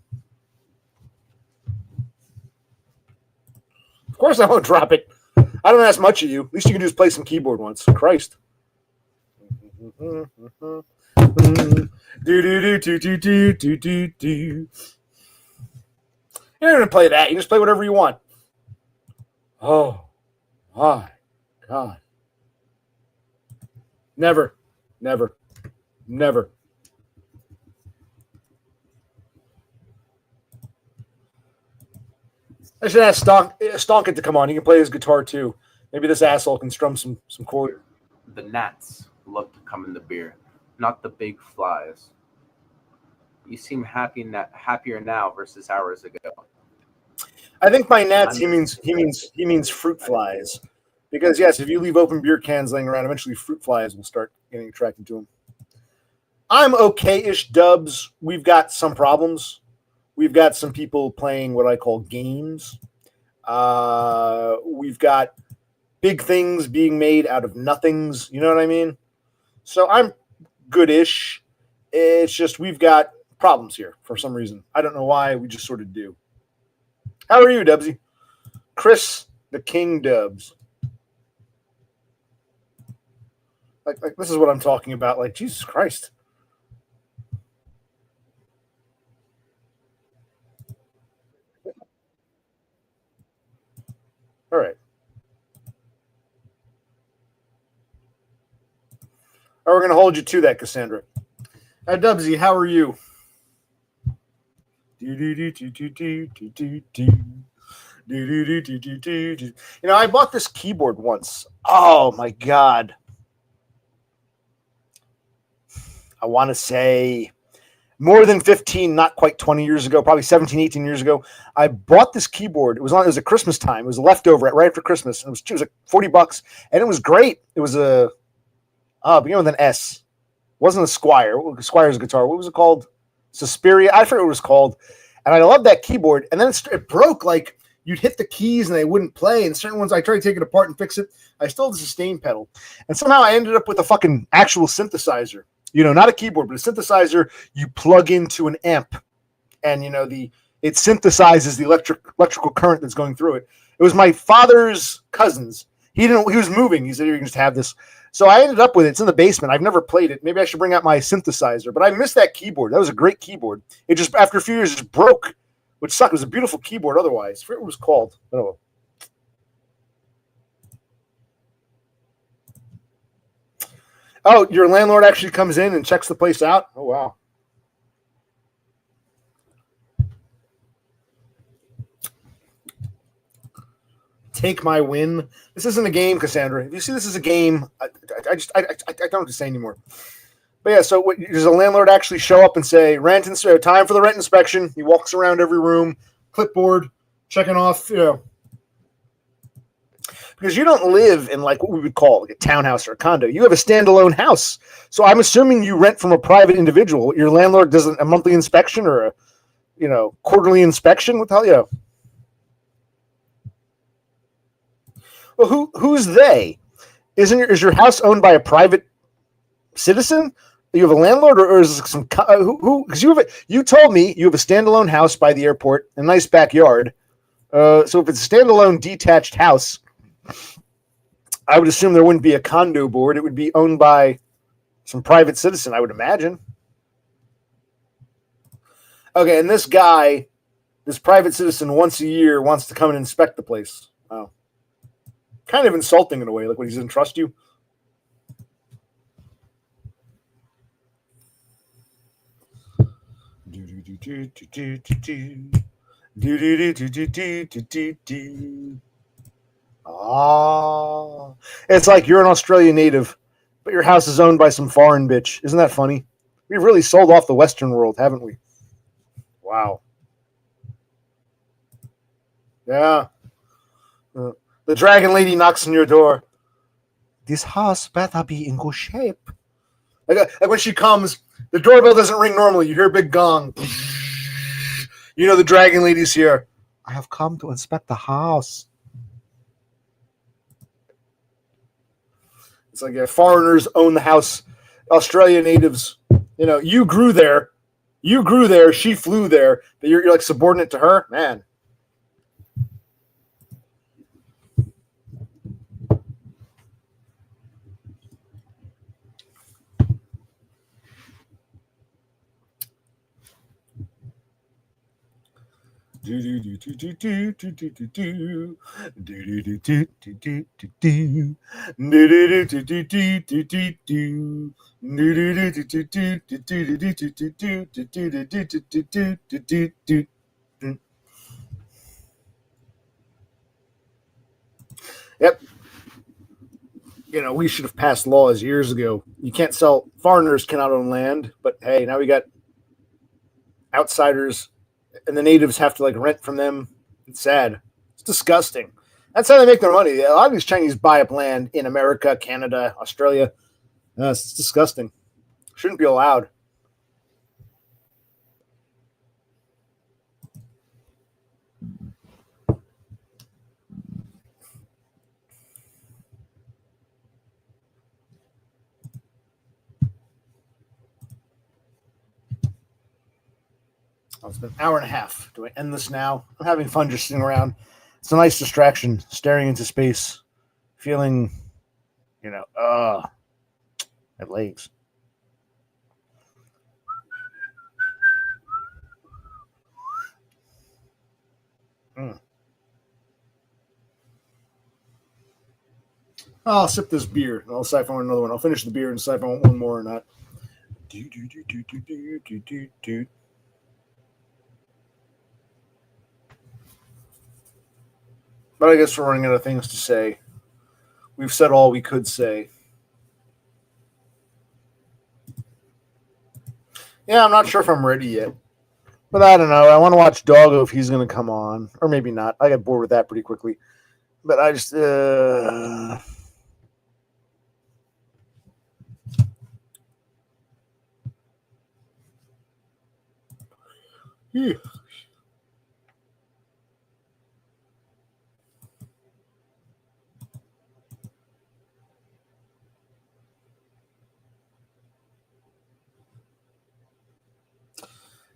Of course, I won't drop it. I don't ask much of you. Least you can do is play some keyboard once. Christ. You don't even play that. You just play whatever you want. Oh, my God. Never. I should ask Stonkin to come on. He can play his guitar too. Maybe this asshole can strum some chords. The gnats love to come in the beer, not the big flies. You seem happier now versus hours ago. I think by gnats he means fruit flies. Because, yes, if you leave open beer cans laying around, eventually fruit flies will start getting attracted to them. I'm okay-ish, Dubs. We've got some problems. We've got some people playing what I call games. We've got big things being made out of nothings. You know what I mean? So I'm good-ish. It's just we've got problems here for some reason. I don't know why. We just sort of do. How are you, Dubsy? Chris the King Dubs. Like this is what I'm talking about. Like, Jesus Christ. All right. We're going to hold you to that, Cassandra. Dubsy, how are you? I bought this keyboard once. Oh, my God. I want to say more than 15, not quite 20 years ago, probably 17, 18 years ago. I bought this keyboard. It was a Christmas time. It was a leftover right after Christmas. It was like $40, and it was great. It was beginning with an S. It wasn't a Squire. Squire's guitar. What was it called? Suspiria. I forget what it was called. And I loved that keyboard. And then it broke. Like, you'd hit the keys and they wouldn't play. And certain ones, I tried to take it apart and fix it. I still had the sustain pedal. And somehow I ended up with a fucking actual synthesizer. Not a keyboard, but a synthesizer you plug into an amp. And, it synthesizes the electrical current that's going through it. It was my father's cousin's. He was moving. He said, you can just have this. So I ended up with it. It's in the basement. I've never played it. Maybe I should bring out my synthesizer. But I missed that keyboard. That was a great keyboard. It just after a few years just broke, which sucked. It was a beautiful keyboard otherwise. I forget what it was called. Oh. Oh, your landlord actually comes in and checks the place out? Oh, wow. Take my win. This isn't a game, Cassandra. If you see this as a game, I don't have to say anymore. But yeah, so does a landlord actually show up and say, time for the rent inspection? He walks around every room, clipboard, checking off, because you don't live in like what we would call like a townhouse or a condo. You have a standalone house. So I'm assuming you rent from a private individual. Your landlord does a monthly inspection or a, quarterly inspection. What the hell, Well, who's they? Is your house owned by a private citizen? You have a landlord, or is it some who? Because you told me you have a standalone house by the airport, a nice backyard. So if it's a standalone detached house, I would assume there wouldn't be a condo board. It would be owned by some private citizen, I would imagine. Okay, and this private citizen, once a year wants to come and inspect the place. Wow. Kind of insulting in a way, like when he doesn't trust you. Ah, it's like you're an Australian native, but your house is owned by some foreign bitch. Isn't that funny? We've really sold off the Western world, haven't we? Wow. Yeah. The dragon lady knocks on your door. This house better be in good shape. Like when she comes, the doorbell doesn't ring normally. You hear a big gong. The dragon lady's here. I have come to inspect the house. It's like foreigners own the house. Australian natives, you grew there. She flew there. But you're like subordinate to her, man. Yep. We should have passed laws years ago. You can't sell, foreigners cannot own land, but hey, now we got outsiders and the natives have to like rent from them. It's sad. It's disgusting. That's how they make their money. A lot of these Chinese buy up land in America, Canada, Australia. It's disgusting. Shouldn't be allowed. Oh, it's been an hour and a half. Do I end this now? I'm having fun just sitting around. It's a nice distraction, staring into space, feeling, my legs. I'll sip this beer and I'll decide if I want another one. I'll finish the beer and decide if I want one more or not. But I guess we're running out of things to say. We've said all we could say. Yeah, I'm not sure if I'm ready yet. But I don't know. I want to watch Doggo if he's going to come on. Or maybe not. I got bored with that pretty quickly. But I just... Yeah.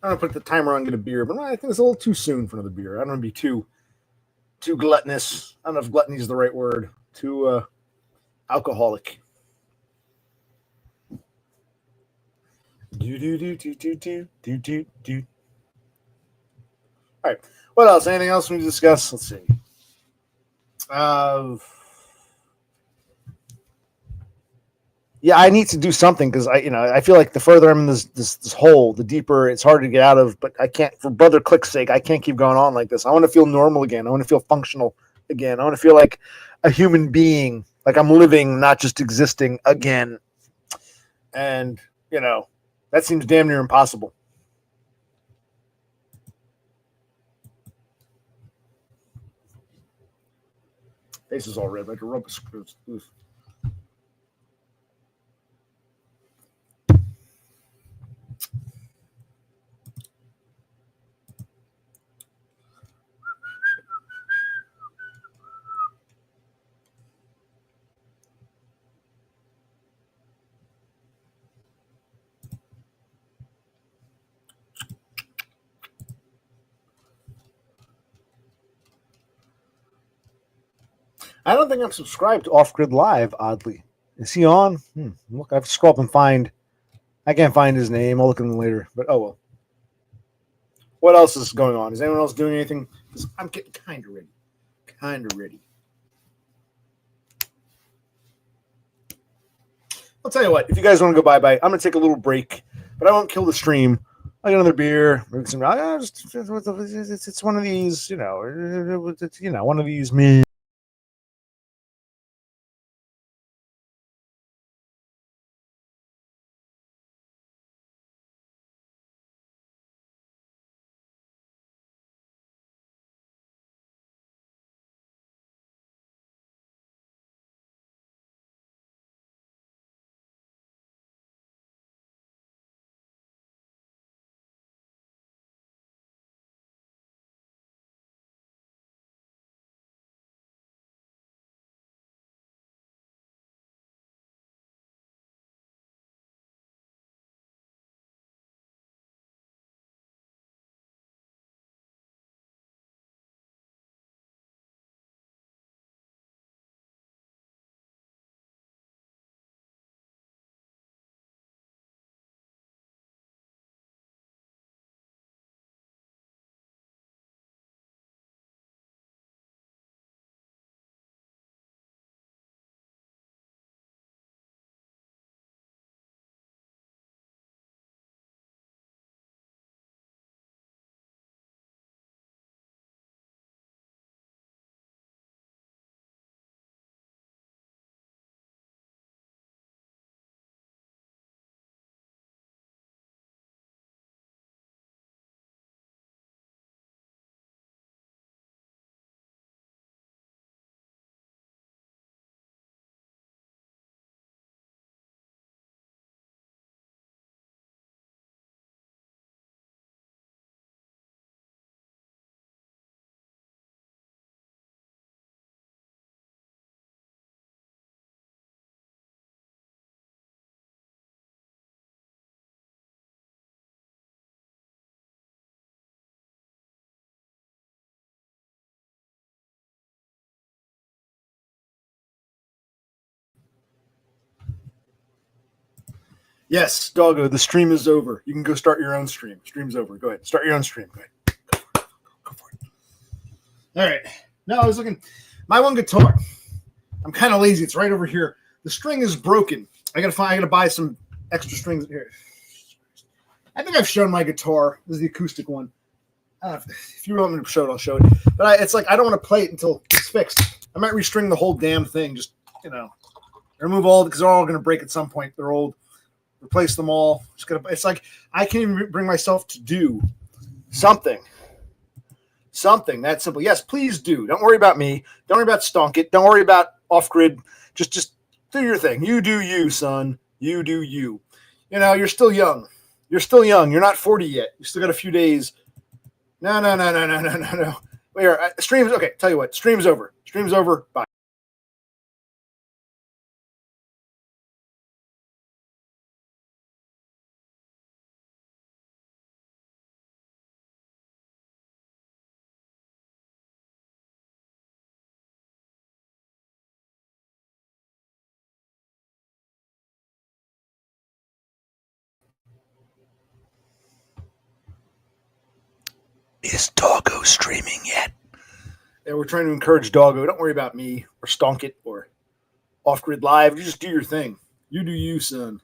I'm gonna put the timer on, get a beer, but I think it's a little too soon for another beer. I don't want to be too gluttonous. I don't know if gluttony is the right word. Too alcoholic. Do do do do do do do do do. All right. What else? Anything else we need to discuss? Let's see. Uh, yeah, I need to do something because I feel like the further I'm in this hole, the deeper it's hard to get out of. But I can't, for brother Click's sake, I can't keep going on like this. I want to feel normal again. I want to feel functional again. I want to feel like a human being, like I'm living, not just existing again. And that seems damn near impossible. Face is all red, like a rubber screw. I don't think I'm subscribed to Off Grid Live. Oddly, is he on? Look, I have to scroll up and find. I can't find his name. I'll look at him later. But oh well. What else is going on? Is anyone else doing anything? Because I'm getting kind of ready. Kind of ready. I'll tell you what. If you guys want to go bye-bye, I'm going to take a little break. But I won't kill the stream. I'll get another beer. It's one of these, one of these me. Yes, doggo, the stream is over. You can go start your own stream. Stream's over. Go ahead. Start your own stream. Go ahead. Go for it. All right. No, I was looking. My one guitar. I'm kind of lazy. It's right over here. The string is broken. I gotta buy some extra strings here. I think I've shown my guitar. This is the acoustic one. I don't know if you want me to show it, I'll show it. But it's like I don't want to play it until it's fixed. I might restring the whole damn thing. Just remove all because they're all gonna break at some point. They're old. Replace them all. It's like I can't even bring myself to do something that simple. Yes, please do. Don't worry about me. Don't worry about Stonkit. Don't worry about Off Grid. Just do your thing. You do you, son. You do you. You're still young. You're still young. You're not 40 yet. You still got a few days. No. Wait, stream's okay. Tell you what. Stream's over. Stream's over. Bye. Is Doggo streaming yet? Yeah, we're trying to encourage Doggo. Don't worry about me or Stonk It or Off Grid Live. You just do your thing. You do you, son.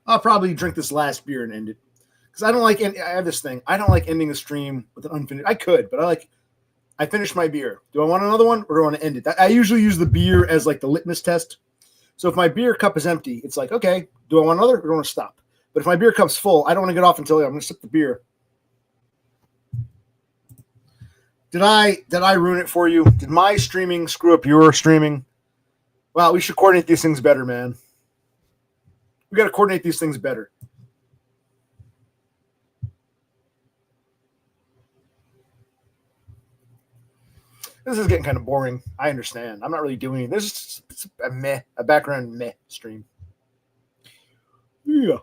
I'll probably drink this last beer and end it. Because I don't like, I have this thing. I don't like ending a stream with an unfinished. I could, but I finished my beer. Do I want another one or do I want to end it? I usually use the beer as like the litmus test. So if my beer cup is empty, it's like, okay, do I want another or do I want to stop? But if my beer cup's full, I don't want to get off until I'm going to sip the beer. Did I ruin it for you? Did my streaming screw up your streaming? Well, we should coordinate these things better, man. We got to coordinate these things better. This is getting kind of boring. I understand. I'm not really doing it. This is a background meh stream. Yeah.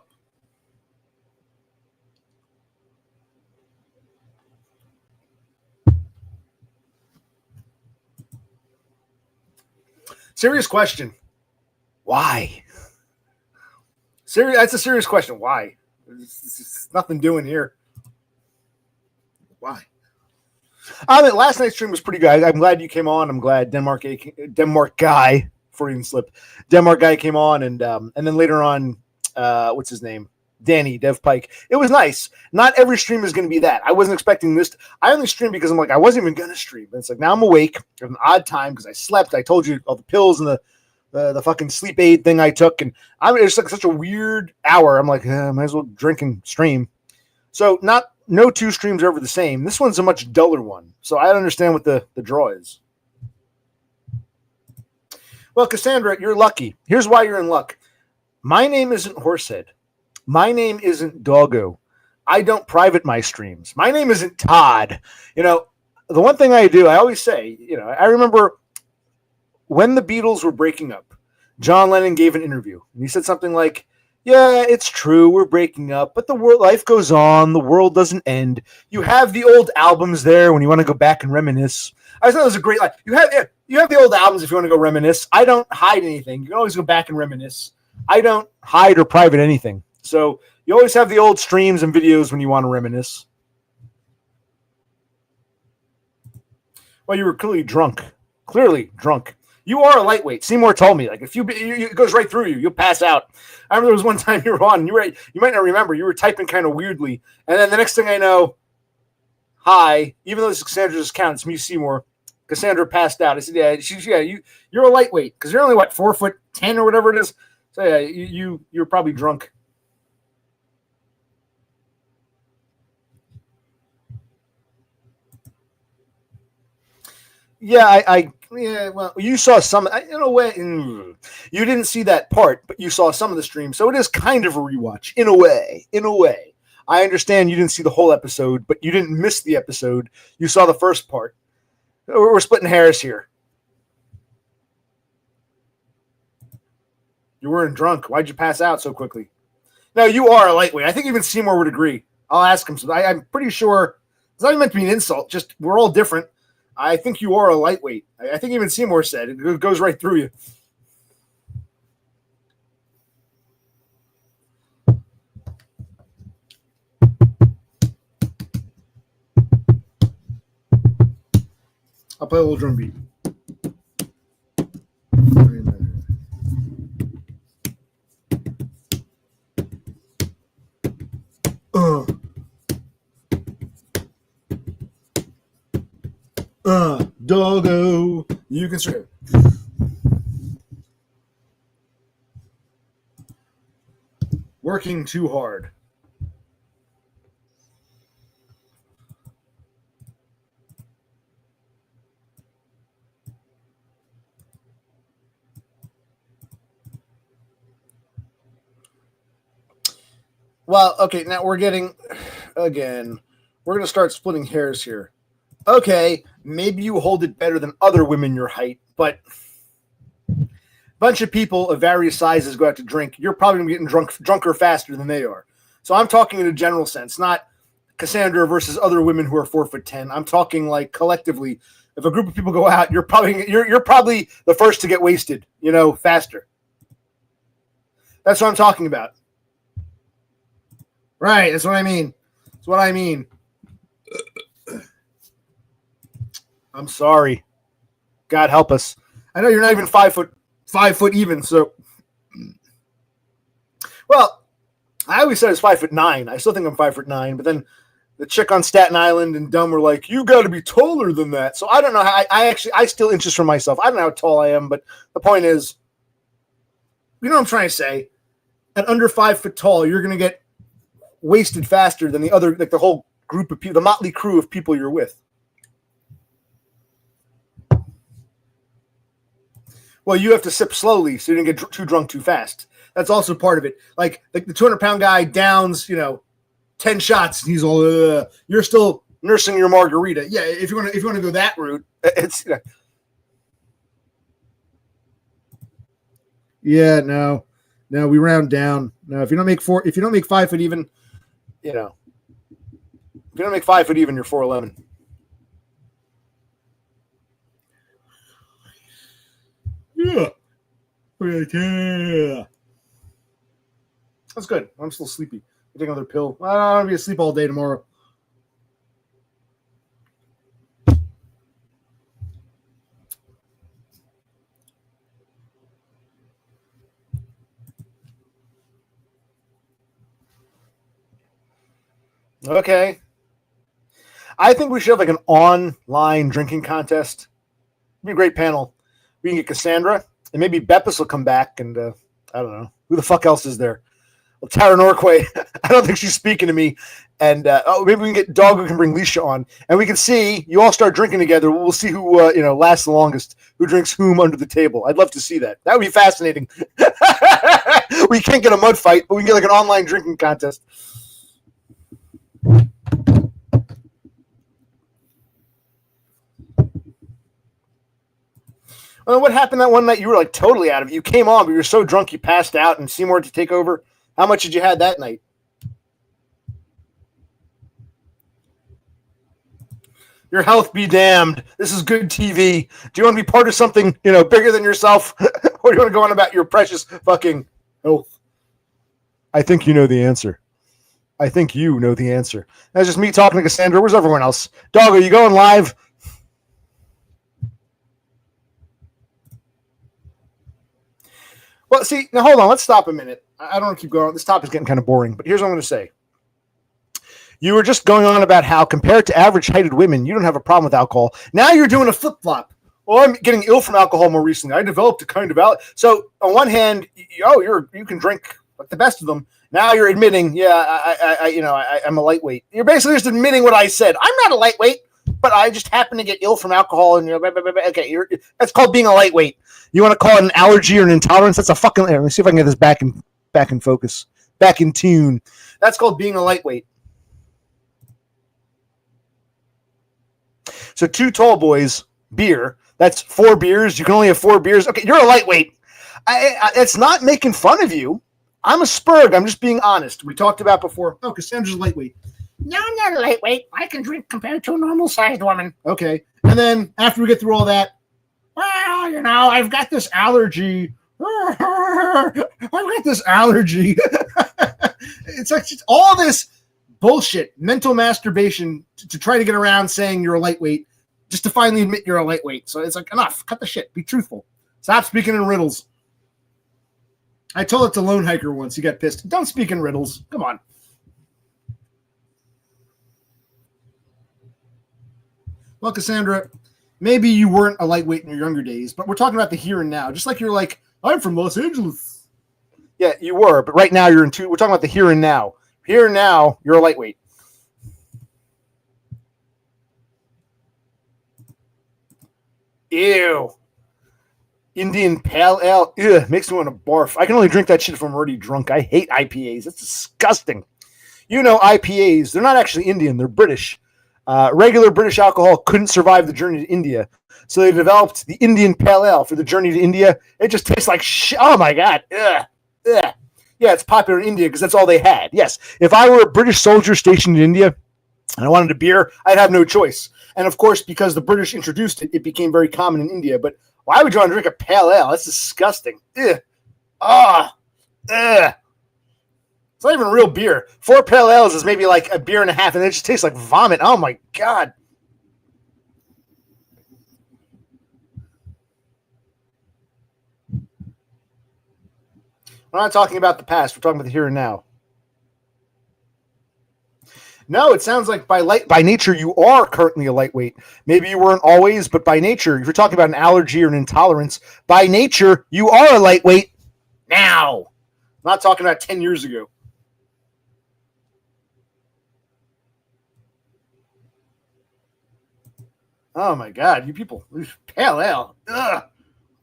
Serious question. Why? That's a serious question. Why? There's nothing doing here. Why? Last night's stream was pretty good. I'm glad you came on. I'm glad Denmark guy, before even slip, Denmark guy came on, and then later on, what's his name? Danny Dev Pike. It was nice. Not every stream is going to be that. I wasn't expecting this. I only streamed because I'm like, I wasn't even going to stream. And it's like, now I'm awake at an odd time because I slept. I told you all the pills and the fucking sleep aid thing I took, and it's like such a weird hour. I'm like, might as well drink and stream. So no two streams are ever the same. This one's a much duller one. So I don't understand what the draw is. Well, Cassandra, you're lucky. Here's why you're in luck. My name isn't Horsehead. My name isn't Doggo. I don't private my streams. My name isn't Todd. The one thing I do, I always say, I remember when the Beatles were breaking up, John Lennon gave an interview, and he said something like, yeah, it's true, we're breaking up, but life goes on, the world doesn't end. You have the old albums there when you want to go back and reminisce. I thought it was a great line. You have the old albums if you want to go reminisce. I don't hide anything. You can always go back and reminisce. I don't hide or private anything. So you always have the old streams and videos when you want to reminisce. Well, you were clearly drunk. You are a lightweight. Seymour told me, like, if it goes right through you, you'll pass out. I remember there was one time you were on, you might not remember, you were typing kind of weirdly. And then the next thing I know, hi, even though this is Cassandra's account, it's me, Seymour. Cassandra passed out. I said, you're a lightweight because you're only, 4'10" or whatever it is. So, yeah, you're probably drunk. Yeah, well, you saw some, in a way, you didn't see that part, but you saw some of the stream, so it is kind of a rewatch, in a way. I understand you didn't see the whole episode, but you didn't miss the episode. You saw the first part. We're splitting hairs here. You weren't drunk. Why'd you pass out so quickly? No, you are a lightweight. I think even Seymour would agree. I'll ask him. I'm pretty sure, it's not even meant to be an insult, just we're all different. I think you are a lightweight. I think even Seymour said it goes right through you. I'll play a little drum beat. Doggo, you can serve. Working too hard. Well, okay, now we're going to start splitting hairs here. Okay, maybe you hold it better than other women your height, but a bunch of people of various sizes go out to drink. You're probably going to be getting drunker faster than they are. So I'm talking in a general sense, not Cassandra versus other women who are 4'10". I'm talking like collectively. If a group of people go out, you're probably the first to get wasted, faster. That's what I'm talking about. Right, that's what I mean. what I mean. I'm sorry. God help us. I know you're not even 5 foot even. So, well, I always said I was 5'9". I still think I'm 5'9", but then the chick on Staten Island and Dumb were like, "You got to be taller than that." So I don't know how. I still interest for myself. I don't know how tall I am, but the point is, you know what I'm trying to say. At under 5 foot tall, you're going to get wasted faster than the other, like the whole group of people, the motley crew of people you're with. Well, you have to sip slowly so you don't get too drunk too fast. That's also part of it. Like the 200-pound guy downs, 10 shots, and he's all, you're still nursing your margarita. Yeah, if you want to go that route, it's yeah, no, we round down. No, if you don't make 5 foot even, if you don't make 5 foot even, you're 4'11". Yeah. That's good. I'm still sleepy. I take another pill. I don't want to be asleep all day tomorrow. Okay. I think we should have like an online drinking contest. It'd be a great panel. We can get Cassandra, and maybe Beppis will come back, and I don't know. Who the fuck else is there? Well, Tara Norquay, I don't think she's speaking to me. And maybe we can get Dog who can bring Leisha on. And we can see, you all start drinking together. We'll see who lasts the longest, who drinks whom under the table. I'd love to see that. That would be fascinating. We can't get a mud fight, but we can get like an online drinking contest. Well, what happened that one night you were like totally out of it? You came on, but you were so drunk you passed out and Seymour had to take over. How much did you have that night? Your health be damned. This is good TV. Do you want to be part of something, bigger than yourself? Or do you want to go on about your precious fucking health? I think you know the answer. That's just me talking to Cassandra. Where's everyone else? Dog, are you going live? Well, see, now hold on. Let's stop a minute. I don't want to keep going. This topic's getting kind of boring, but here's what I'm going to say. You were just going on about how, compared to average-heighted women, you don't have a problem with alcohol. Now you're doing a flip-flop. Well, I'm getting ill from alcohol more recently. I developed a kind of alcohol. So, on one hand, you can drink like the best of them. Now you're admitting, I'm a lightweight. You're basically just admitting what I said. I'm not a lightweight, but I just happen to get ill from alcohol. And okay, that's called being a lightweight. You want to call it an allergy or an intolerance? That's a fucking. Let me see if I can get this back in focus, back in tune. That's called being a lightweight. So 2 tall boys, beer. That's 4 beers. You can only have 4 beers. Okay, you're a lightweight. It's not making fun of you. I'm a spurg. I'm just being honest. We talked about before. Oh, Cassandra's a lightweight. No, I'm not a lightweight. I can drink compared to a normal-sized woman. Okay. And then after we get through all that, well, I've got this allergy. It's like all this bullshit, mental masturbation to try to get around saying you're a lightweight, just to finally admit you're a lightweight. So it's like, enough. Cut the shit. Be truthful. Stop speaking in riddles. I told it to Lone Hiker once. He got pissed. Don't speak in riddles. Come on. Well, Cassandra, maybe you weren't a lightweight in your younger days, but we're talking about the here and now. Just like you're like, I'm from Los Angeles. Yeah, you were, but right now we're talking about the here and now. Here and now, you're a lightweight. Ew. Indian Pale Ale. Ugh, makes me want to barf. I can only drink that shit if I'm already drunk. I hate IPAs. That's disgusting. IPAs, they're not actually Indian. They're British. Regular British alcohol couldn't survive the journey to India. So they developed the Indian Pale Ale for the journey to India. It just tastes like shit. Oh, my God. Ugh. Ugh. Yeah, it's popular in India because that's all they had. Yes, if I were a British soldier stationed in India and I wanted a beer, I'd have no choice. And, of course, because the British introduced it, it became very common in India. But why would you want to drink a pale ale? That's disgusting. Ugh. Ah. Ugh. It's not even real beer. 4 pale ales is maybe like a beer and a half, and it just tastes like vomit. Oh my god. We're not talking about the past. We're talking about the here and now. No, it sounds like by nature you are currently a lightweight. Maybe you weren't always, but by nature, if you're talking about an allergy or an intolerance, by nature you are a lightweight now. I'm not talking about 10 years ago. Oh my god, you people, pale ale. Ugh.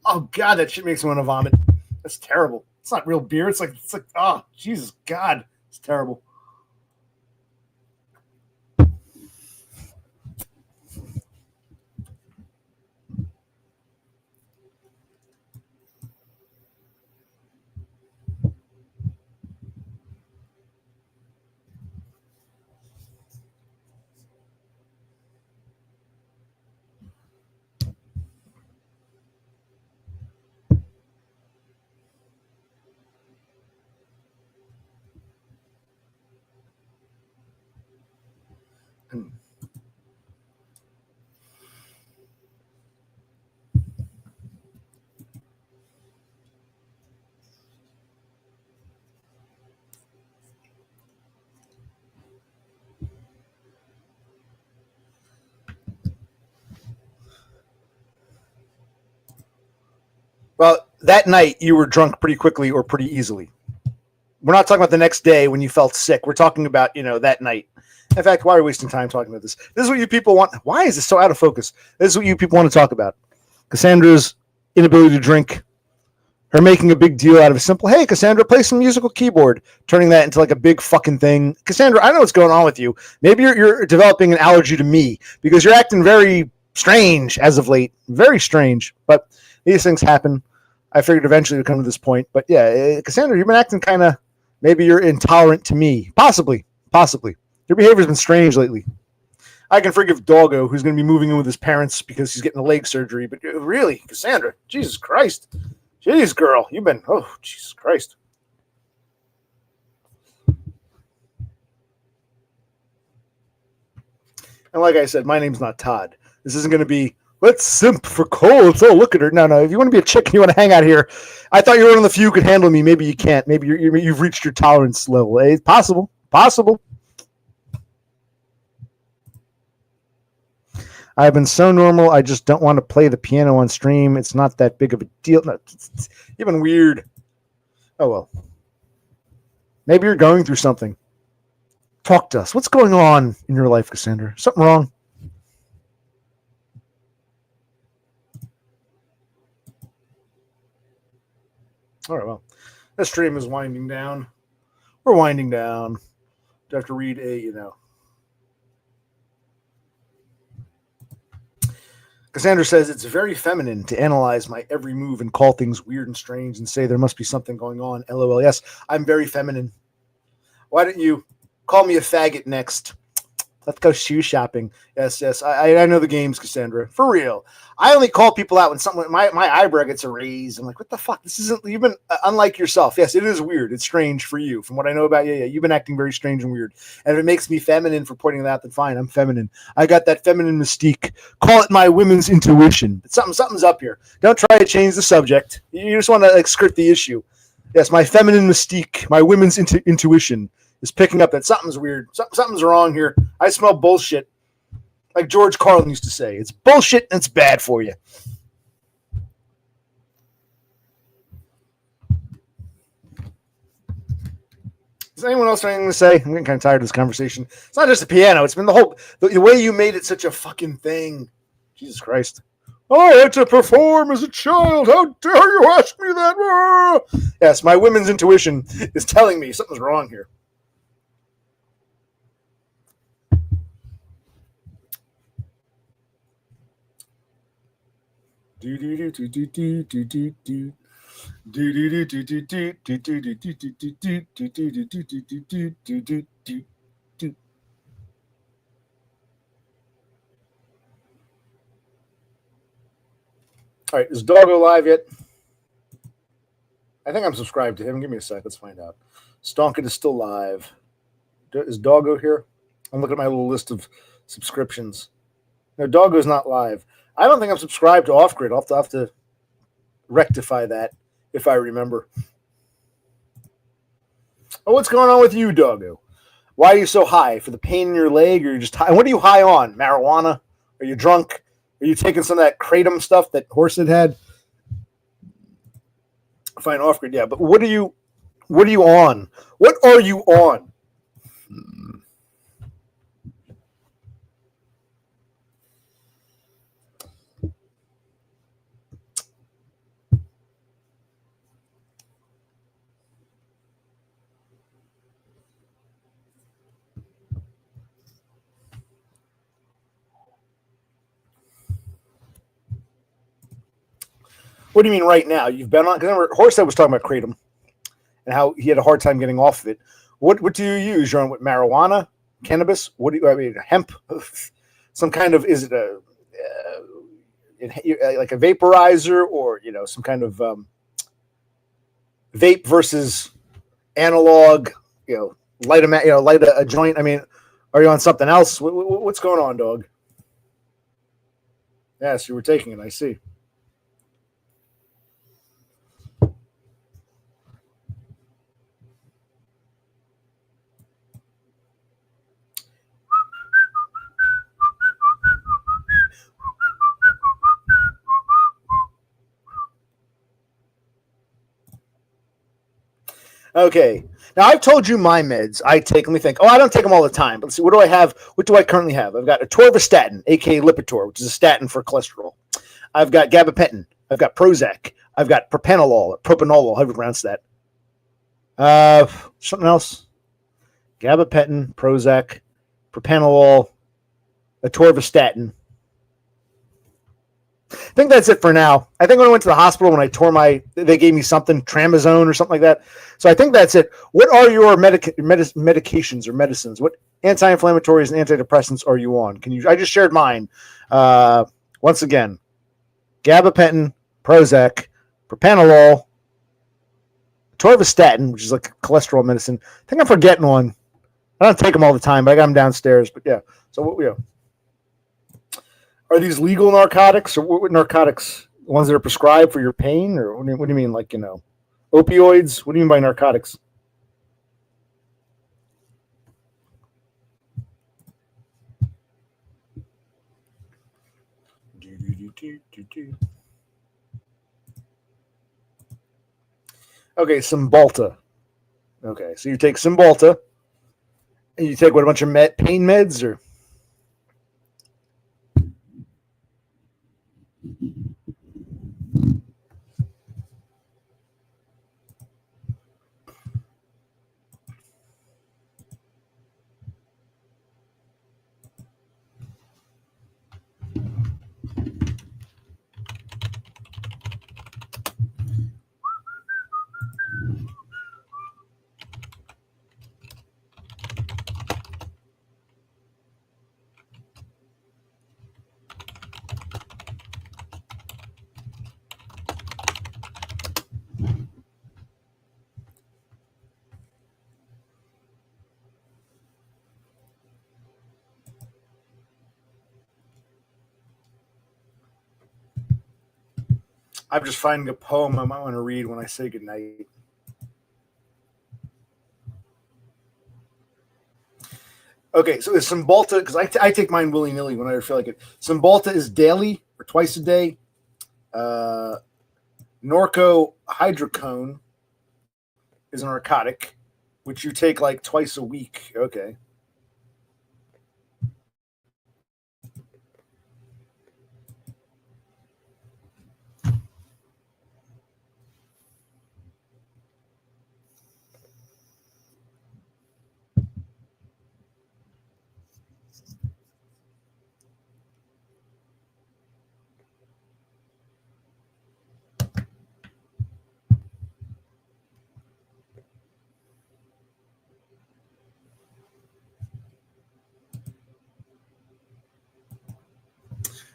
Oh god, that shit makes me want to vomit. That's terrible. It's not real beer. It's like oh Jesus God, it's terrible. Well, that night you were drunk pretty quickly or pretty easily. We're not talking about the next day when you felt sick. We're talking about, that night. In fact, why are we wasting time talking about this? This is what you people want. Why is this so out of focus? This is what you people want to talk about. Cassandra's inability to drink, her making a big deal out of a simple, hey, Cassandra, play some musical keyboard, turning that into like a big fucking thing. Cassandra, I know what's going on with you. Maybe you're developing an allergy to me because you're acting very strange as of late. Very strange. But these things happen. I figured eventually it would come to this point. But yeah, Cassandra, you've been acting kind of, maybe you're intolerant to me. Possibly. Your behavior's been strange lately. I can forgive Doggo, who's going to be moving in with his parents because he's getting a leg surgery. But really, Cassandra, Jesus Christ. Jeez, girl, you've been, oh, Jesus Christ. And like I said, my name's not Todd. This isn't going to be, let's simp for Cole. Let's all look at her. No. If you want to be a chick and you want to hang out here, I thought you were one of the few who could handle me. Maybe you can't. Maybe you've reached your tolerance level. It's possible. I've been so normal. I just don't want to play the piano on stream. It's not that big of a deal. No, you've been weird. Oh, well. Maybe you're going through something. Talk to us. What's going on in your life, Cassandra? Something wrong? All right, well, this stream is winding down. We're winding down. I have to read Cassandra says it's very feminine to analyze my every move and call things weird and strange and say there must be something going on. LOL. Yes, I'm very feminine. Why don't you call me a faggot next? Let's go shoe shopping. Yes. I know the games, Cassandra. For real. I only call people out when something my eyebrow gets a raise. I'm like, what the fuck? This isn't. You've been unlike yourself. Yes, it is weird. It's strange for you. From what I know about you, you've been acting very strange and weird. And if it makes me feminine for pointing it out, then fine. I'm feminine. I got that feminine mystique. Call it my women's intuition. Something's up here. Don't try to change the subject. You just want to script the issue. Yes, my feminine mystique, my women's intuition is picking up that something's weird. Something's wrong here. I smell bullshit. Like George Carlin used to say, it's bullshit and it's bad for you. Does anyone else have anything to say? I'm getting kind of tired of this conversation. It's not just the piano. It's been the way you made it such a fucking thing. Jesus Christ. I had to perform as a child. How dare you ask me that? Yes, my women's intuition is telling me something's wrong here. All right, is Doggo live yet? I think I'm subscribed to him. Give me a sec. Let's find out. Stonkin is still live. Is Doggo here? I'm looking at my little list of subscriptions. No, Doggo's not live. I don't think I'm subscribed to Off Grid. I'll have to rectify that if I remember. Oh, what's going on with you, Doggo? Why are you so high? For the pain in your leg, or you're just high? What are you high on? Marijuana? Are you drunk? Are you taking some of that kratom stuff that Horsehead had? Fine, Off Grid, yeah. But what are you on? What are you on? What do you mean right now? You've been on? Because remember, Horsehead was talking about kratom and how he had a hard time getting off of it. What do you use? You're on with marijuana, cannabis? What do you? I mean, hemp? Some kind of? Is it like a vaporizer, or some kind of vape versus analog? Light a joint. I mean, are you on something else? What's going on, dog? Yes, you were taking it. I see. Okay. Now, I've told you my meds I take. Let me think. Oh, I don't take them all the time. But let's see. What do I have? What do I currently have? I've got atorvastatin, a.k.a. Lipitor, which is a statin for cholesterol. I've got gabapentin. I've got Prozac. I've got propanolol, propanolol, however you pronounce that. Something else. Gabapentin, Prozac, propanolol, atorvastatin. I think that's it for now. I think when I went to the hospital, when I tore they gave me something, Tramazone or something like that. So I think that's it. What are your medications or medicines? What anti-inflammatories and antidepressants are you on? I just shared mine. Once again, gabapentin, Prozac, propanolol, atorvastatin, which is like cholesterol medicine. I think I'm forgetting one. I don't take them all the time, but I got them downstairs. But yeah. So what? Are these legal narcotics, or what narcotics? Ones that are prescribed for your pain, or what do you mean? Like opioids? What do you mean by narcotics? Okay, Cymbalta. Okay, so you take Cymbalta, and you take a bunch of pain meds, or? I'm just finding a poem I might want to read when I say goodnight. Okay, so there's Cymbalta, because I take mine willy-nilly whenever I feel like it. Cymbalta is daily or twice a day. Norcohydrocone is a narcotic, which you take like twice a week. Okay.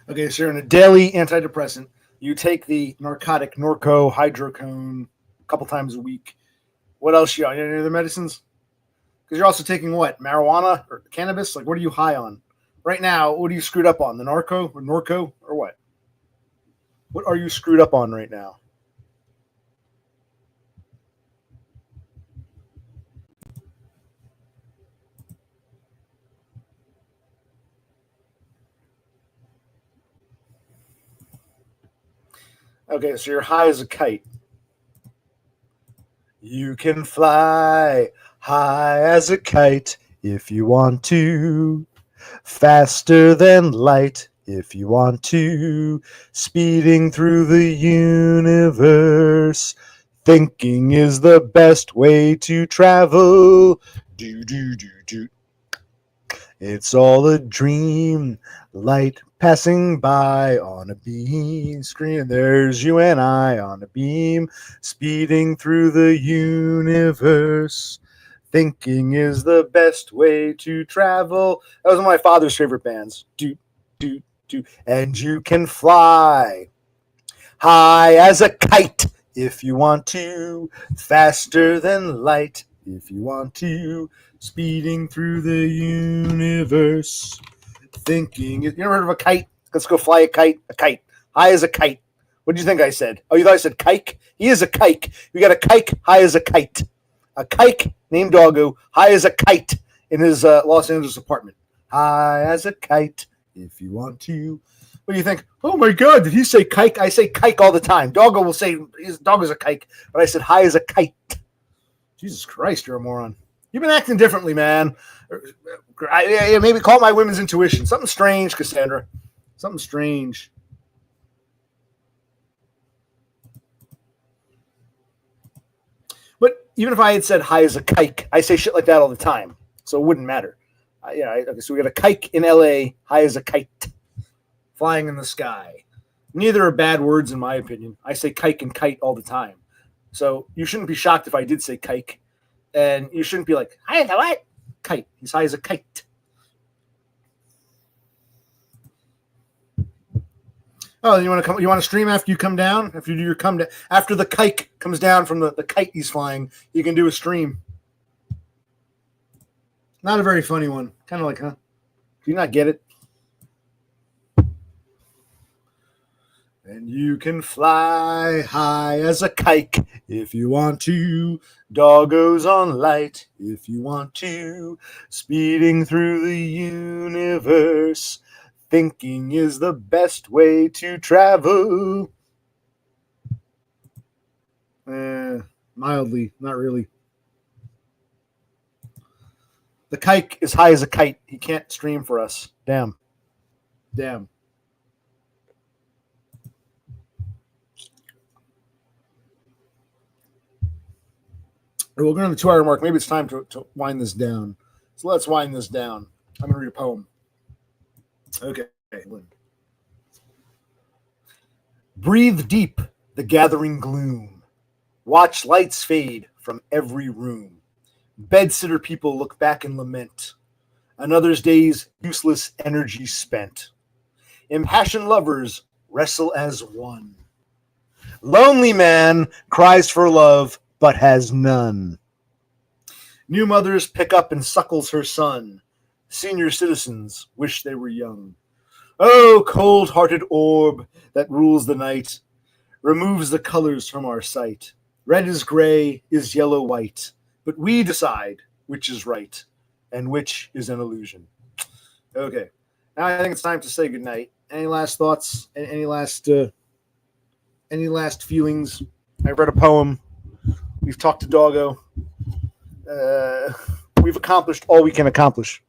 Okay, so you're in a daily antidepressant. You take the narcotic norcohydrocone couple times a week. What else you on? Any other medicines? Because you're also taking what? Marijuana or cannabis? Like, what are you high on? Right now, what are you screwed up on? The Norco or what? What are you screwed up on right now? Okay, so you're high as a kite. You can fly high as a kite if you want to. Faster than light if you want to. Speeding through the universe. Thinking is the best way to travel. Do, do, do, do. It's all a dream. Light passing by on a beam screen. There's you and I on a beam, speeding through the universe. Thinking is the best way to travel. That was one of my father's favorite bands. Do, do, do. And you can fly high as a kite if you want to. Faster than light if you want to. Speeding through the universe. Thinking. You never heard of a kite? Let's go fly a kite. A kite. High as a kite. What do you think I said? Oh, you thought I said kike? He is a kike. We got a kike high as a kite. A kike named Doggo, high as a kite in his Los Angeles apartment. High as a kite, if you want to. What do you think? Oh my God, did he say kike? I say kike all the time. Doggo will say his dog is a kike, but I said high as a kite. Jesus Christ, you're a moron. You've been acting differently, man. Maybe call my women's intuition. Something strange, Cassandra. Something strange. But even if I had said high as a kike, I say shit like that all the time, so it wouldn't matter. Okay, so we got a kike in LA, high as a kite, flying in the sky. Neither are bad words in my opinion. I say kike and kite all the time. So you shouldn't be shocked if I did say kike. And you shouldn't be like, high as a what? Kite. He's high as a kite. Oh, you want to stream after you come down? After you do your come down, after the kite comes down from the kite he's flying, you can do a stream. Not a very funny one. Kind of like, huh? Do you not get it? And you can fly high as a kite if you want to. Doggos on light if you want to. Speeding through the universe. Thinking is the best way to travel. Mildly, not really. The kite is high as a kite. He can't stream for us. Damn. We're going to the 2-hour mark. Maybe it's time to wind this down. So let's wind this down. I'm going to read a poem. Okay. Breathe deep the gathering gloom. Watch lights fade from every room. Bedsitter people look back and lament. Another's day's useless energy spent. Impassioned lovers wrestle as one. Lonely man cries for love but has none. New mothers pick up and suckles her son. Senior citizens wish they were young. Oh, cold-hearted orb that rules the night, removes the colors from our sight. Red is gray, is yellow white, but we decide which is right and which is an illusion. Okay, now I think it's time to say goodnight. Any last thoughts? Any last feelings? I read a poem. We've talked to Doggo. We've accomplished all we can accomplish.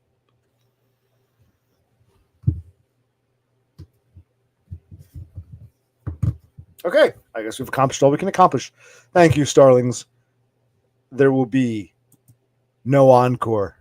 Okay, I guess we've accomplished all we can accomplish. Thank you, Starlings. There will be no encore.